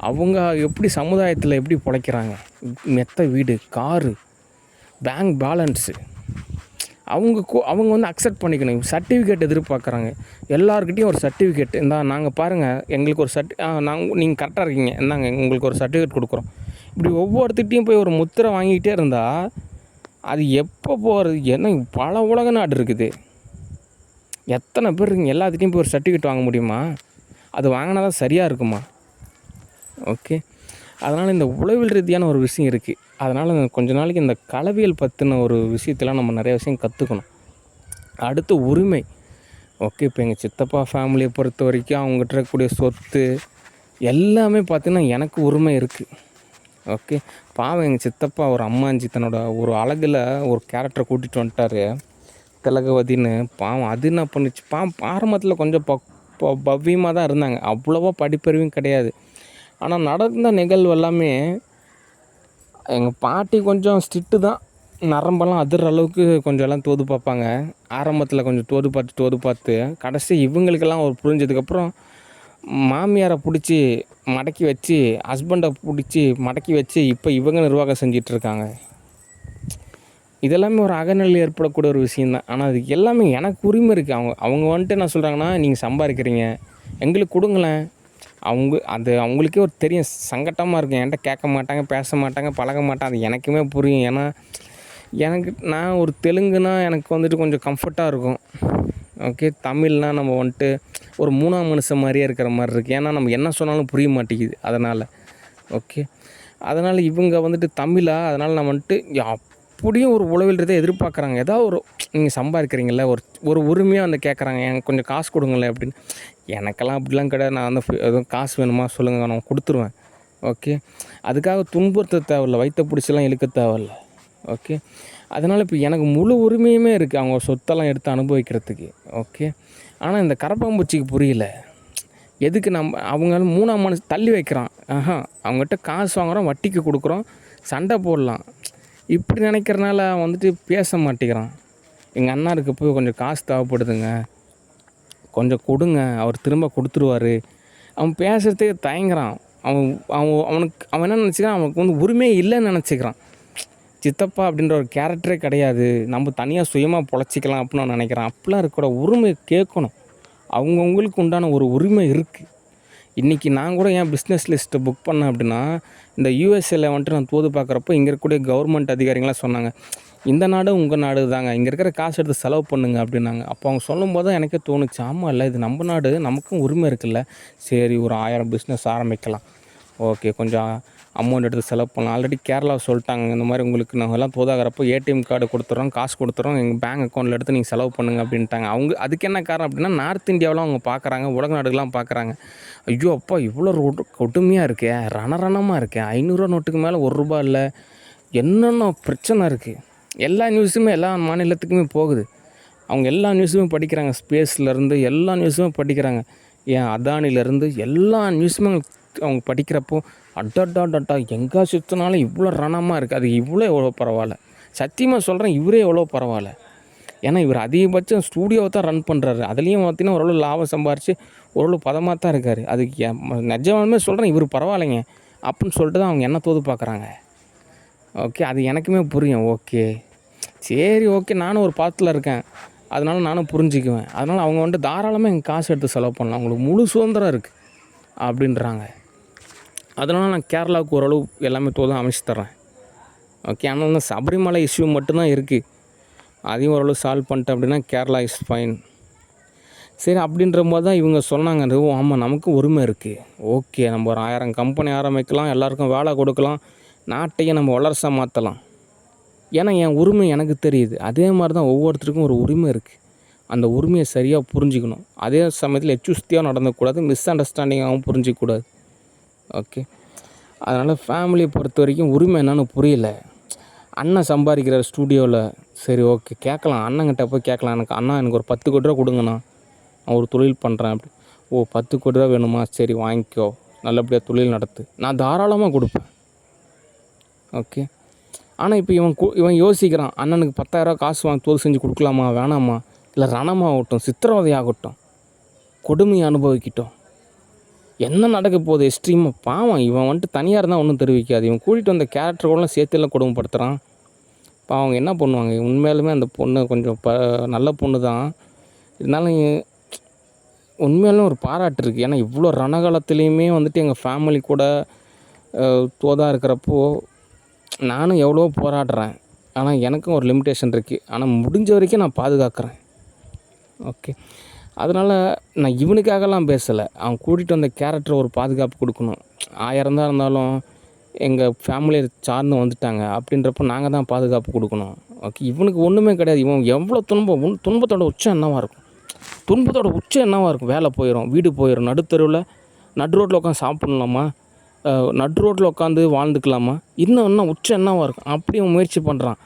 அவங்க எப்படி சமுதாயத்தில் எப்படி பிழைக்கிறாங்க, மெத்த வீடு, காரு, பேங்க் பேலன்ஸு, அவங்க வந்து அக்செப்ட் பண்ணிக்கணும். சர்டிஃபிகேட் எதிர்பார்க்குறாங்க. எல்லாருக்கிட்டையும் ஒரு சர்டிஃபிகேட் நாங்கள் பாருங்கள், எங்களுக்கு ஒரு நீங்கள் கரெக்டாக இருக்கீங்க, இந்தாங்க உங்களுக்கு ஒரு சர்டிஃபிகேட் கொடுக்குறோம். இப்படி ஒவ்வொருத்திட்டையும் போய் ஒரு முத்திரை வாங்கிக்கிட்டே இருந்தால் அது எப்போ போகிறது? ஏன்னா பல உலக நாடு இருக்குது, எத்தனை பேர் இருக்குங்க, எல்லாத்துட்டையும் போய் ஒரு சர்டிஃபிகேட் வாங்க முடியுமா? அது வாங்கினா தான் சரியாக இருக்குமா? ஓகே, அதனால் இந்த உளவியல் ரீதியான ஒரு விஷயம் இருக்குது. அதனால் கொஞ்ச நாளைக்கு இந்த களவியல் பற்றின ஒரு விஷயத்தெல்லாம் நம்ம நிறைய விஷயம் கற்றுக்கணும். அடுத்து உரிமை. ஓகே, இப்போ எங்கள் சித்தப்பா ஃபேமிலியை பொறுத்த வரைக்கும் அவங்ககிட்ட இருக்கக்கூடிய சொத்து எல்லாமே பார்த்திங்கன்னா எனக்கு உரிமை இருக்குது. ஓகே, பாவம் எங்கள் சித்தப்பா ஒரு அம்மாஞ்சி தன்னோட ஒரு அழகில் ஒரு கேரக்டரை கூட்டிகிட்டு வந்துட்டார், திலகவதின்னு. பாவம் அது என்ன பண்ணிச்சு, ஆரம்பத்தில் கொஞ்சம் பவ்யமாக தான் இருந்தாங்க, அவ்வளோவா படிப்பறிவும் கிடையாது. ஆனால் நடந்த நிகழ்வு எல்லாமே எங்கள் பாட்டி கொஞ்சம் ஸ்ட்ரிக்ட்டு தான், நரம்பெல்லாம் அதிர்ற அளவுக்கு கொஞ்சம் எல்லாம் தோது பார்ப்பாங்க. ஆரம்பத்தில் கொஞ்சம் தோது பார்த்து கடைசி இவங்களுக்கெல்லாம் ஒரு புரிஞ்சதுக்கப்புறம் மாமியாரை பிடிச்சி மடக்கி வச்சு, ஹஸ்பண்டை பிடிச்சி மடக்கி வச்சு இப்போ இவங்க நிர்வாகம் செஞ்சிட்ருக்காங்க. இதெல்லாமே ஒரு அகநிலை ஏற்படக்கூடிய ஒரு விஷயந்தான். ஆனால் அதுக்கு எல்லாமே எனக்கு உரிமை இருக்குது. அவங்க வந்துட்டு என்ன சொல்கிறாங்கன்னா, நீங்கள் சம்பாதிக்கிறீங்க எங்களுக்கு கொடுங்களேன். அவங்களுக்கே ஒரு தெரியும், சங்கட்டமாக இருக்கும், என்கிட்ட கேட்க மாட்டாங்க, பேச மாட்டாங்க, பழக மாட்டாங்க. அது எனக்குமே புரியும். ஏன்னா நான் ஒரு தெலுங்குனா எனக்கு வந்துட்டு கொஞ்சம் கம்ஃபர்ட்டாக இருக்கும். ஓகே, தமிழ்னால் நம்ம வந்துட்டு ஒரு மூணாம் மனுஷன் மாதிரியே இருக்கிற மாதிரி இருக்குது. ஏன்னா நம்ம என்ன சொன்னாலும் புரிய மாட்டேங்குது. அதனால் ஓகே, அதனால் இவங்க வந்துட்டு தமிழா, அதனால் நான் வந்துட்டு அப்படியும் ஒரு உளவியல் ரீதியாக எதிர்பார்க்குறாங்க. ஏதாவது ஒரு நீங்கள் சம்பாதிக்கிறீங்கள, ஒரு உரிமையாக வந்து கேட்குறாங்க, எனக்கு கொஞ்சம் காசு கொடுங்களேன் அப்படின்னு. எனக்கெல்லாம் அப்படிலாம் கிடையாது. நான் வந்து எதுவும் காசு வேணுமா சொல்லுங்கள், நான் கொடுத்துருவேன். ஓகே, அதுக்காக துன்புறுத்த தேவையில்ல, வயிற்ற பிடிச்சலாம் இழுக்க தேவையில்ல. ஓகே, அதனால் இப்போ எனக்கு முழு உரிமையுமே இருக்குது அவங்க சொத்தெல்லாம் எடுத்து அனுபவிக்கிறதுக்கு. ஓகே, ஆனால் இந்த கரப்பாம்பூச்சிக்கு புரியல, எதுக்கு அவங்க மூணாம் மனசு தள்ளி வைக்கிறான். அவங்ககிட்ட காசு வாங்குகிறோம், வட்டிக்கு கொடுக்குறோம், சண்டை போடலாம், இப்படி நினைக்கிறனால வந்துட்டு பேச மாட்டேங்கிறான். எங்கள் அண்ணாருக்கு போய் கொஞ்சம் காசு தேவைப்படுதுங்க, கொஞ்சம் கொடுங்க, அவர் திரும்ப கொடுத்துருவார். அவன் பேசுகிறதுக்கு தயங்குறான். அவன் என்ன நினச்சிக்கிறான், அவனுக்கு வந்து உரிமையே இல்லைன்னு நினச்சிக்கிறான். சித்தப்பா அப்படின்ற ஒரு கேரக்டரே கிடையாது, நம்ம தனியாக சுயமாக பொழைச்சிக்கலாம் அப்படின்னு நான் நினைக்கிறேன். அப்படிலாம் இருக்கக்கூட, உரிமை கேட்கணும். அவங்கவுங்களுக்கு உண்டான ஒரு உரிமை இருக்குது. இன்றைக்கி நான் கூட ஏன் பிஸ்னஸ் லிஸ்ட்டை புக் பண்ணேன் அப்படின்னா, இந்த யூஎஸ்ஏல வந்துட்டு நான் தோது பார்க்குறப்போ இங்கே இருக்கக்கூடிய கவர்மெண்ட் அதிகாரிகளாம் சொன்னாங்க, இந்த நாடு உங்கள் நாடு தாங்க, இங்கே இருக்கிற காசு எடுத்து செலவு பண்ணுங்க அப்படின்னாங்க. அப்போ அவங்க சொல்லும் போது தான் எனக்கே தோணுச்சு, ஆமாம் இல்லை, இது நம்ம நாடு, நமக்கும் உரிமை இருக்குல்ல. சரி, ஒரு 1000 பிஸ்னஸ் ஆரம்பிக்கலாம். ஓகே, கொஞ்சம் அமௌண்ட் எடுத்து செலவு பண்ணலாம். ஆல்ரெடி கேரளாவை சொல்லிட்டாங்க, இந்த மாதிரி உங்களுக்கு நாங்கள் எல்லாம் தோதாகிறப்போ ஏடிஎம் கார்டு கொடுத்துட்றோம், காசு கொடுத்துட்றோம், எங்கள் பேங்க் அக்கௌண்ட்டில் எடுத்து நீங்கள் செலவு பண்ணுங்கள் அப்படின்ட்டாங்க. அதுக்கு என்ன காரணம் அப்படின்னா, நார்த் இந்தியாவெலாம் அவங்க பார்க்குறாங்க, உலக நாடுகள்லாம் பார்க்குறாங்க. ஐயோ அப்பா, இவ்வளோ கொடுமையாக இருக்கே, ரணமாக இருக்கே, 500 நோட்டுக்கு மேலே ₹1 இல்லை, என்னென்ன பிரச்சனை இருக்குது. எல்லா நியூஸுமே எல்லா மாநிலத்துக்குமே போகுது. அவங்க எல்லா நியூஸுமே படிக்கிறாங்க, ஸ்பேஸ்லேருந்து எல்லா நியூஸுமே படிக்கிறாங்க. ஏன் அதானிலேருந்து எல்லா நியூஸுமே அவங்க படிக்கிறப்போ அட்டா எங்கே சுற்றினாலும் இவ்வளோ ரணமாக இருக்குது. அது எவ்வளோ பரவாயில்ல, சத்தியமாக சொல்கிறேன், இவரே எவ்வளோ பரவாயில்ல. ஏன்னா இவர் அதிகபட்சம் ஸ்டூடியோவை தான் ரன் பண்ணுறாரு. அதுலேயும் பார்த்திங்கன்னா ஓரளவு லாபம் சம்பாரித்து ஓரளவு பதமாக தான் இருக்கார். அதுக்கு நிஜமாலுமே சொல்கிறேன், இவர் பரவாயில்லைங்க அப்படின்னு சொல்லிட்டு தான் அவங்க என்ன தோது பார்க்குறாங்க. ஓகே, அது எனக்குமே புரியும். ஓகே, சரி, ஓகே, நானும் ஒரு பாத்தில் இருக்கேன், அதனால் நானும் புரிஞ்சுக்குவேன். அதனால் அவங்க வந்துட்டு தாராளமாக எங்கள் காசு எடுத்து செலவு பண்ணலாம், அவங்களுக்கு முழு சுதந்திரம் இருக்குது அப்படின்றாங்க. அதனால் நான் கேரளாவுக்கு ஓரளவு எல்லாமே தோதும் அமைச்சு தர்றேன். ஓகே. ஆனால் வந்து சபரிமலை இஷ்யூ மட்டும்தான் இருக்குது. அதையும் ஓரளவு சால்வ் பண்ணிட்டேன் அப்படின்னா கேரளா இஸ் ஃபைன். சரி, அப்படின்ற போது தான் இவங்க சொன்னாங்க, ஓ ஆமாம் நமக்கு உரிமை இருக்குது. ஓகே, நம்ம ஒரு 1000 கம்பெனி ஆரம்பிக்கலாம், எல்லாருக்கும் வேலை கொடுக்கலாம், நாட்டையே நம்ம வளர்ச்சாக மாற்றலாம். ஏன்னா என் உரிமை எனக்கு தெரியுது. அதே மாதிரி தான் ஒவ்வொருத்தருக்கும் ஒரு உரிமை இருக்குது. அந்த உரிமையை சரியாக புரிஞ்சிக்கணும். அதே சமயத்தில் எச்சுஸ்தியாக நடந்துக்கூடாது, மிஸ் அண்டர்ஸ்டாண்டிங்காகவும் புரிஞ்சிக்கக்கூடாது. ஓகே. அதனால் ஃபேமிலியை பொறுத்த வரைக்கும் உரிமை என்னன்னு புரியல. அண்ணன் சம்பாதிக்கிறார் ஸ்டூடியோவில், சரி ஓகே கேட்கலாம், அண்ணங்கிட்ட போய் கேட்கலாம், எனக்கு ஒரு 10 கோடி ரூபா கொடுங்கண்ணா, நான் ஒரு தொழில் பண்ணுறேன் அப்படி. ஓ 10 கோடி ரூபா வேணுமா, சரி வாங்கிக்கோ, நல்லபடியாக தொழில் நடத்து, நான் தாராளமாக கொடுப்பேன். ஓகே. ஆனால் இப்போ இவன் யோசிக்கிறான், அண்ணனுக்கு 10,000 காசு வாங்கி தோது செஞ்சு கொடுக்கலாமா வேணாமா, இல்லை ரணமாகட்டும், சித்திரவதை ஆகட்டும், கொடுமையை அனுபவிக்கட்டும், என்ன நடக்க போகுது எக்ஸ்ட்ரீமாக. பாவம் இவன் வந்துட்டு தனியாக இருந்தால் ஒன்றும் தெரிவிக்காது, இவன் கூட்டிகிட்டு வந்த கேரக்டர் கூட சேர்த்துலாம் கொடுமைப்படுத்துகிறான். இப்போ அவங்க என்ன பண்ணுவாங்க. உண்மையாலுமே அந்த பொண்ணு கொஞ்சம் நல்ல பொண்ணு தான், இருந்தாலும் உண்மையாலும் ஒரு பாராட்டு இருக்குது. ஏன்னா இவ்வளோ ரணகாலத்துலேயுமே வந்துட்டு எங்கள் ஃபேமிலி கூட தோதாக இருக்கிறப்போ நானும் எவ்வளோ போராடுறேன். ஆனால் எனக்கும் ஒரு லிமிட்டேஷன் இருக்குது. ஆனால் முடிஞ்ச வரைக்கும் நான் பாதுகாக்கிறேன். ஓகே. அதனால் நான் இவனுக்காகலாம் பேசலை, அவன் கூட்டிகிட்டு வந்த கேரக்டர் ஒரு பாதுகாப்பு கொடுக்கணும். 1000 தான் இருந்தாலும் எங்கள் ஃபேமிலியை சார்ந்து வந்துட்டாங்க அப்படின்றப்போ நாங்கள் தான் பாதுகாப்பு கொடுக்கணும். ஓகே. இவனுக்கு ஒன்றுமே கிடையாது. இவன் எவ்வளோ துன்பத்தோட உச்சம் என்னவாக இருக்கும், துன்பத்தோட உச்சம் என்னவாக இருக்கும். வேலை போயிடும், வீடு போயிடும், நடுத்தருவில் நடு ரோட்டில் உட்காந்து சாப்பிட்லாமா, நடு ரோட்டில் உட்காந்து வாழ்ந்துக்கலாமா, இன்னும் உச்சம் என்னவாக இருக்கும். அப்படி அவன் முயற்சி பண்ணுறான்.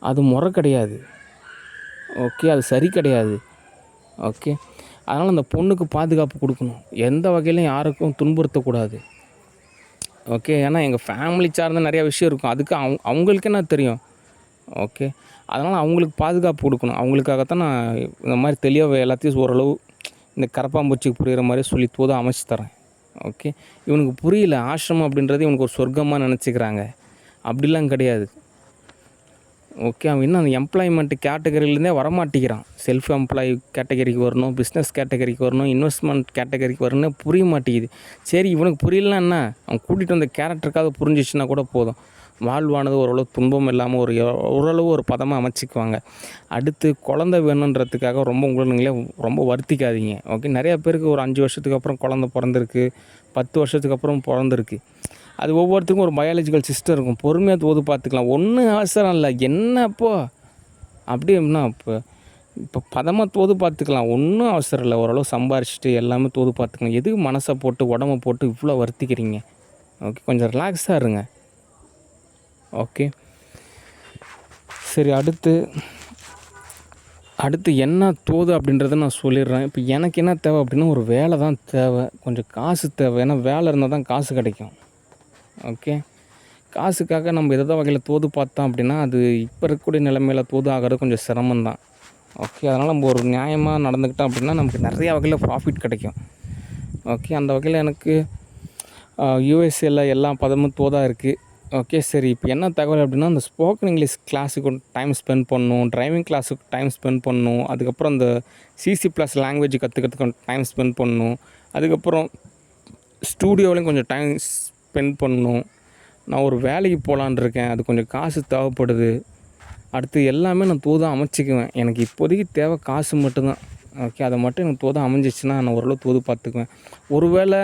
அது முறை கிடையாது. ஓகே. அது சரி கிடையாது. ஓகே. அதனால் அந்த பொண்ணுக்கு பாதுகாப்பு கொடுக்கணும், எந்த வகையிலையும் யாருக்கும் துன்புறுத்தக்கூடாது. ஓகே. ஏன்னா எங்கள் ஃபேமிலி சார்ந்த நிறையா விஷயம் இருக்கும், அதுக்கு அவங்களுக்கு என்ன தெரியும். ஓகே. அதனால் அவங்களுக்கு பாதுகாப்பு கொடுக்கணும். அவங்களுக்காகத்தான் நான் இந்த மாதிரி தெளிவாக எல்லாத்தையும் ஓரளவு இந்த கரப்பாம்பூச்சிக்கு புரிகிற மாதிரி சொல்லி தோதாக அமைச்சு தரேன். ஓகே. இவனுக்கு புரியல, ஆசிரமம் அப்படின்றது இவனுக்கு ஒரு சொர்க்கமாக நினச்சிக்கிறாங்க. அப்படிலாம் கிடையாது. ஓகே. அவன் இன்னும் அந்த எம்ப்ளாய்மெண்ட் கேட்டகரியிலேருந்தே வரமாட்டேங்கிறான். செல்ஃப் எம்ப்ளாயி கேட்டகரிக்கு வரணும், பிஸ்னஸ் கேட்டகரிக்கு வரணும், இன்வெஸ்ட்மெண்ட் கேட்டகரிக்கு வரணும்னு புரிய மாட்டேங்குது. சரி, இவனுக்கு புரியலன்னா என்ன, அவன் கூட்டிகிட்டு வந்த கேரக்டருக்காக புரிஞ்சிச்சுன்னா கூட போதும். வாழ்வானது ஓரளவு துன்பம் இல்லாமல் ஓரளவு ஒரு பதமாக அமைச்சிக்குவாங்க. அடுத்து குழந்தை வேணுன்றதுக்காக உங்களை ரொம்ப வருத்திக்காதீங்க. ஓகே. நிறையா பேருக்கு ஒரு 5 வருஷத்துக்கு அப்புறம் குழந்தை பிறந்திருக்கு, 10 வருஷத்துக்கு அப்புறம் பிறந்திருக்கு. அது ஒவ்வொருத்தருக்கும் ஒரு பயாலஜிக்கல் சிஸ்டம் இருக்கும். பொறுமையாக தோது பார்த்துக்கலாம், ஒன்றும் அவசரம் இல்லை. என்னப்போ அப்படின்னா இப்போ பதமாக தோது பார்த்துக்கலாம், ஒன்றும் அவசரம் இல்லை. ஓரளவு சம்பாரிச்சிட்டு எல்லாமே தோது பார்த்துக்கலாம். எதுக்கு மனசை போட்டு உடம்பை போட்டு இவ்வளோ வருத்திக்கிறீங்க. ஓகே. கொஞ்சம் ரிலாக்ஸாக இருங்க. ஓகே. சரி, அடுத்து என்ன தோது அப்படின்றத நான் சொல்லிடுறேன். இப்போ எனக்கு என்ன தேவை அப்படின்னா ஒரு வேலை தான் தேவை, கொஞ்சம் காசு தேவை. ஏன்னா வேலை இருந்தால் தான் காசு கிடைக்கும். ஓகே. காசுக்காக நம்ம எதாவது வகையில் தோது பார்த்தோம் அப்படின்னா அது இப்போ இருக்கக்கூடிய நிலைமையில் தோது ஆகிறது கொஞ்சம் சிரமம்தான். ஓகே. அதனால் நம்ம ஒரு நியாயமாக நடந்துக்கிட்டோம் அப்படின்னா நமக்கு நிறையா வகையில் ப்ராஃபிட் கிடைக்கும். ஓகே. அந்த வகையில் எனக்கு யூஎஸ்ஏல எல்லா பதமும் தோதாக இருக்குது. ஓகே. சரி, இப்போ என்ன தகவல் அப்படின்னா அந்த ஸ்போக்கன் இங்கிலீஷ் கிளாஸுக்கு டைம் ஸ்பெண்ட் பண்ணணும், டிரைவிங் கிளாஸுக்கு டைம் ஸ்பெண்ட் பண்ணணும், அதுக்கப்புறம் அந்த CC+ லாங்குவேஜ் கற்றுக்கிறதுக்கு டைம் ஸ்பெண்ட் பண்ணணும், அதுக்கப்புறம் ஸ்டூடியோவிலையும் கொஞ்சம் டைம் ஸ்பெண்ட் பண்ணணும். நான் ஒரு வேலைக்கு போகலான் இருக்கேன், அது கொஞ்சம் காசு தேவைப்படுது. அடுத்து எல்லாமே நான் தோதாக அமைச்சிக்குவேன். எனக்கு இப்போதைக்கு தேவை காசு மட்டும்தான். ஓகே. அதை மட்டும் எனக்கு தோதாக அமைஞ்சிச்சுன்னா நான் ஓரளவு தோது பார்த்துக்குவேன். ஒருவேளை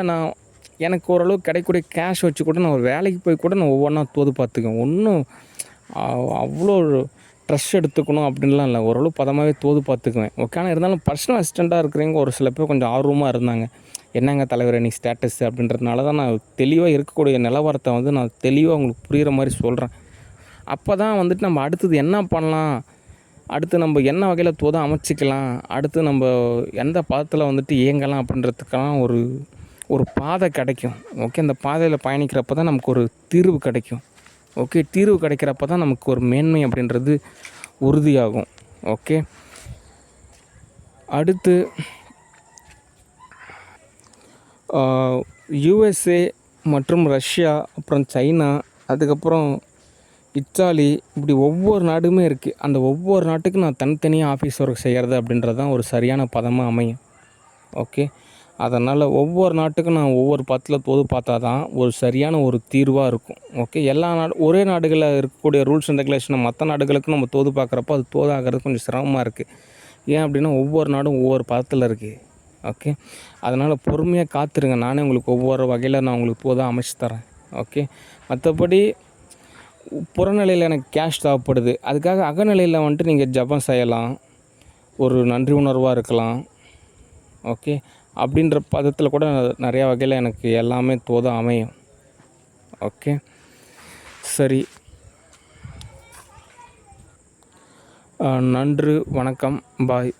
எனக்கு ஓரளவு கிடைக்கக்கூடிய கேஷ் வச்சு கூட நான் ஒரு வேலைக்கு போய் கூட நான் ஒவ்வொன்றா தோது பார்த்துக்குவேன். ஒன்றும் அவ்வளோ ட்ரெஸ் எடுத்துக்கணும் அப்படின்லாம் இல்லை, ஓரளவு பதமாகவே தோது பார்த்துக்குவேன். ஓகே. ஆனால் இருந்தாலும் பர்சனல் அசிஸ்டண்ட்டாக இருக்கிறவங்க ஒரு சில பேர் கொஞ்சம் ஆர்வமாக இருந்தாங்க. என்னங்க தலைவர் நீ ஸ்டேட்டஸ் அப்படின்றதுனால தான் நான் தெளிவாக இருக்கக்கூடிய நிலவரத்தை நான் தெளிவாக உங்களுக்கு புரிகிற மாதிரி சொல்கிறேன். அப்போ தான் வந்துட்டு நம்ம அடுத்தது என்ன பண்ணலாம், அடுத்து நம்ம என்ன வகையில் தோதாக அமைச்சிக்கலாம், அடுத்து நம்ம எந்த பதத்தில் வந்துட்டு இயங்கலாம் அப்படின்றதுக்கெல்லாம் ஒரு பாதை கிடைக்கும். ஓகே. அந்த பாதையில் பயணிக்கிறப்ப தான் நமக்கு ஒரு தீர்வு கிடைக்கும். ஓகே. தீர்வு கிடைக்கிறப்ப தான் நமக்கு ஒரு மேன்மை அப்படின்றது உறுதியாகும். ஓகே. அடுத்து USA மற்றும் ரஷ்யா, அப்புறம் சைனா, அதுக்கப்புறம் இத்தாலி, இப்படி ஒவ்வொரு நாடுமே இருக்குது. அந்த ஒவ்வொரு நாட்டுக்கும் நான் தனித்தனியாக ஆஃபீஸ் ஒர்க் செய்கிறது அப்படின்றது தான் ஒரு சரியான பதமாக அமையும். ஓகே. அதனால் ஒவ்வொரு நாட்டுக்கும் நான் ஒவ்வொரு பத்தில் தோது பார்த்தா தான் ஒரு சரியான ஒரு தீர்வாக இருக்கும். ஓகே. எல்லா ஒரே நாடுகளில் இருக்கக்கூடிய ரூல்ஸ் அண்ட் ரெகுலேஷனை மற்ற நாடுகளுக்கும் நம்ம தோது பார்க்குறப்போ அது தோதாகிறது கொஞ்சம் சிரமமாக இருக்குது. ஏன் அப்படின்னா ஒவ்வொரு நாடும் ஒவ்வொரு பதத்தில் இருக்குது. ஓகே. அதனால் பொறுமையாக காத்திருங்க. நானே உங்களுக்கு ஒவ்வொரு வகையில் நான் உங்களுக்கு தோதாக அமைச்சு தரேன். ஓகே. மற்றபடி புறநிலையில் எனக்கு கேஷ் தேவைப்படுது, அதுக்காக அகநிலையில் வந்துட்டு நீங்கள் ஜெபம் செய்யலாம், ஒரு நன்றி உணர்வாக இருக்கலாம். ஓகே. அப்படின்ற பதத்தில் கூட நிறையா வகையில் எனக்கு எல்லாமே தோதாக அமையும். ஓகே. சரி. நன்றி, வணக்கம், பாய்.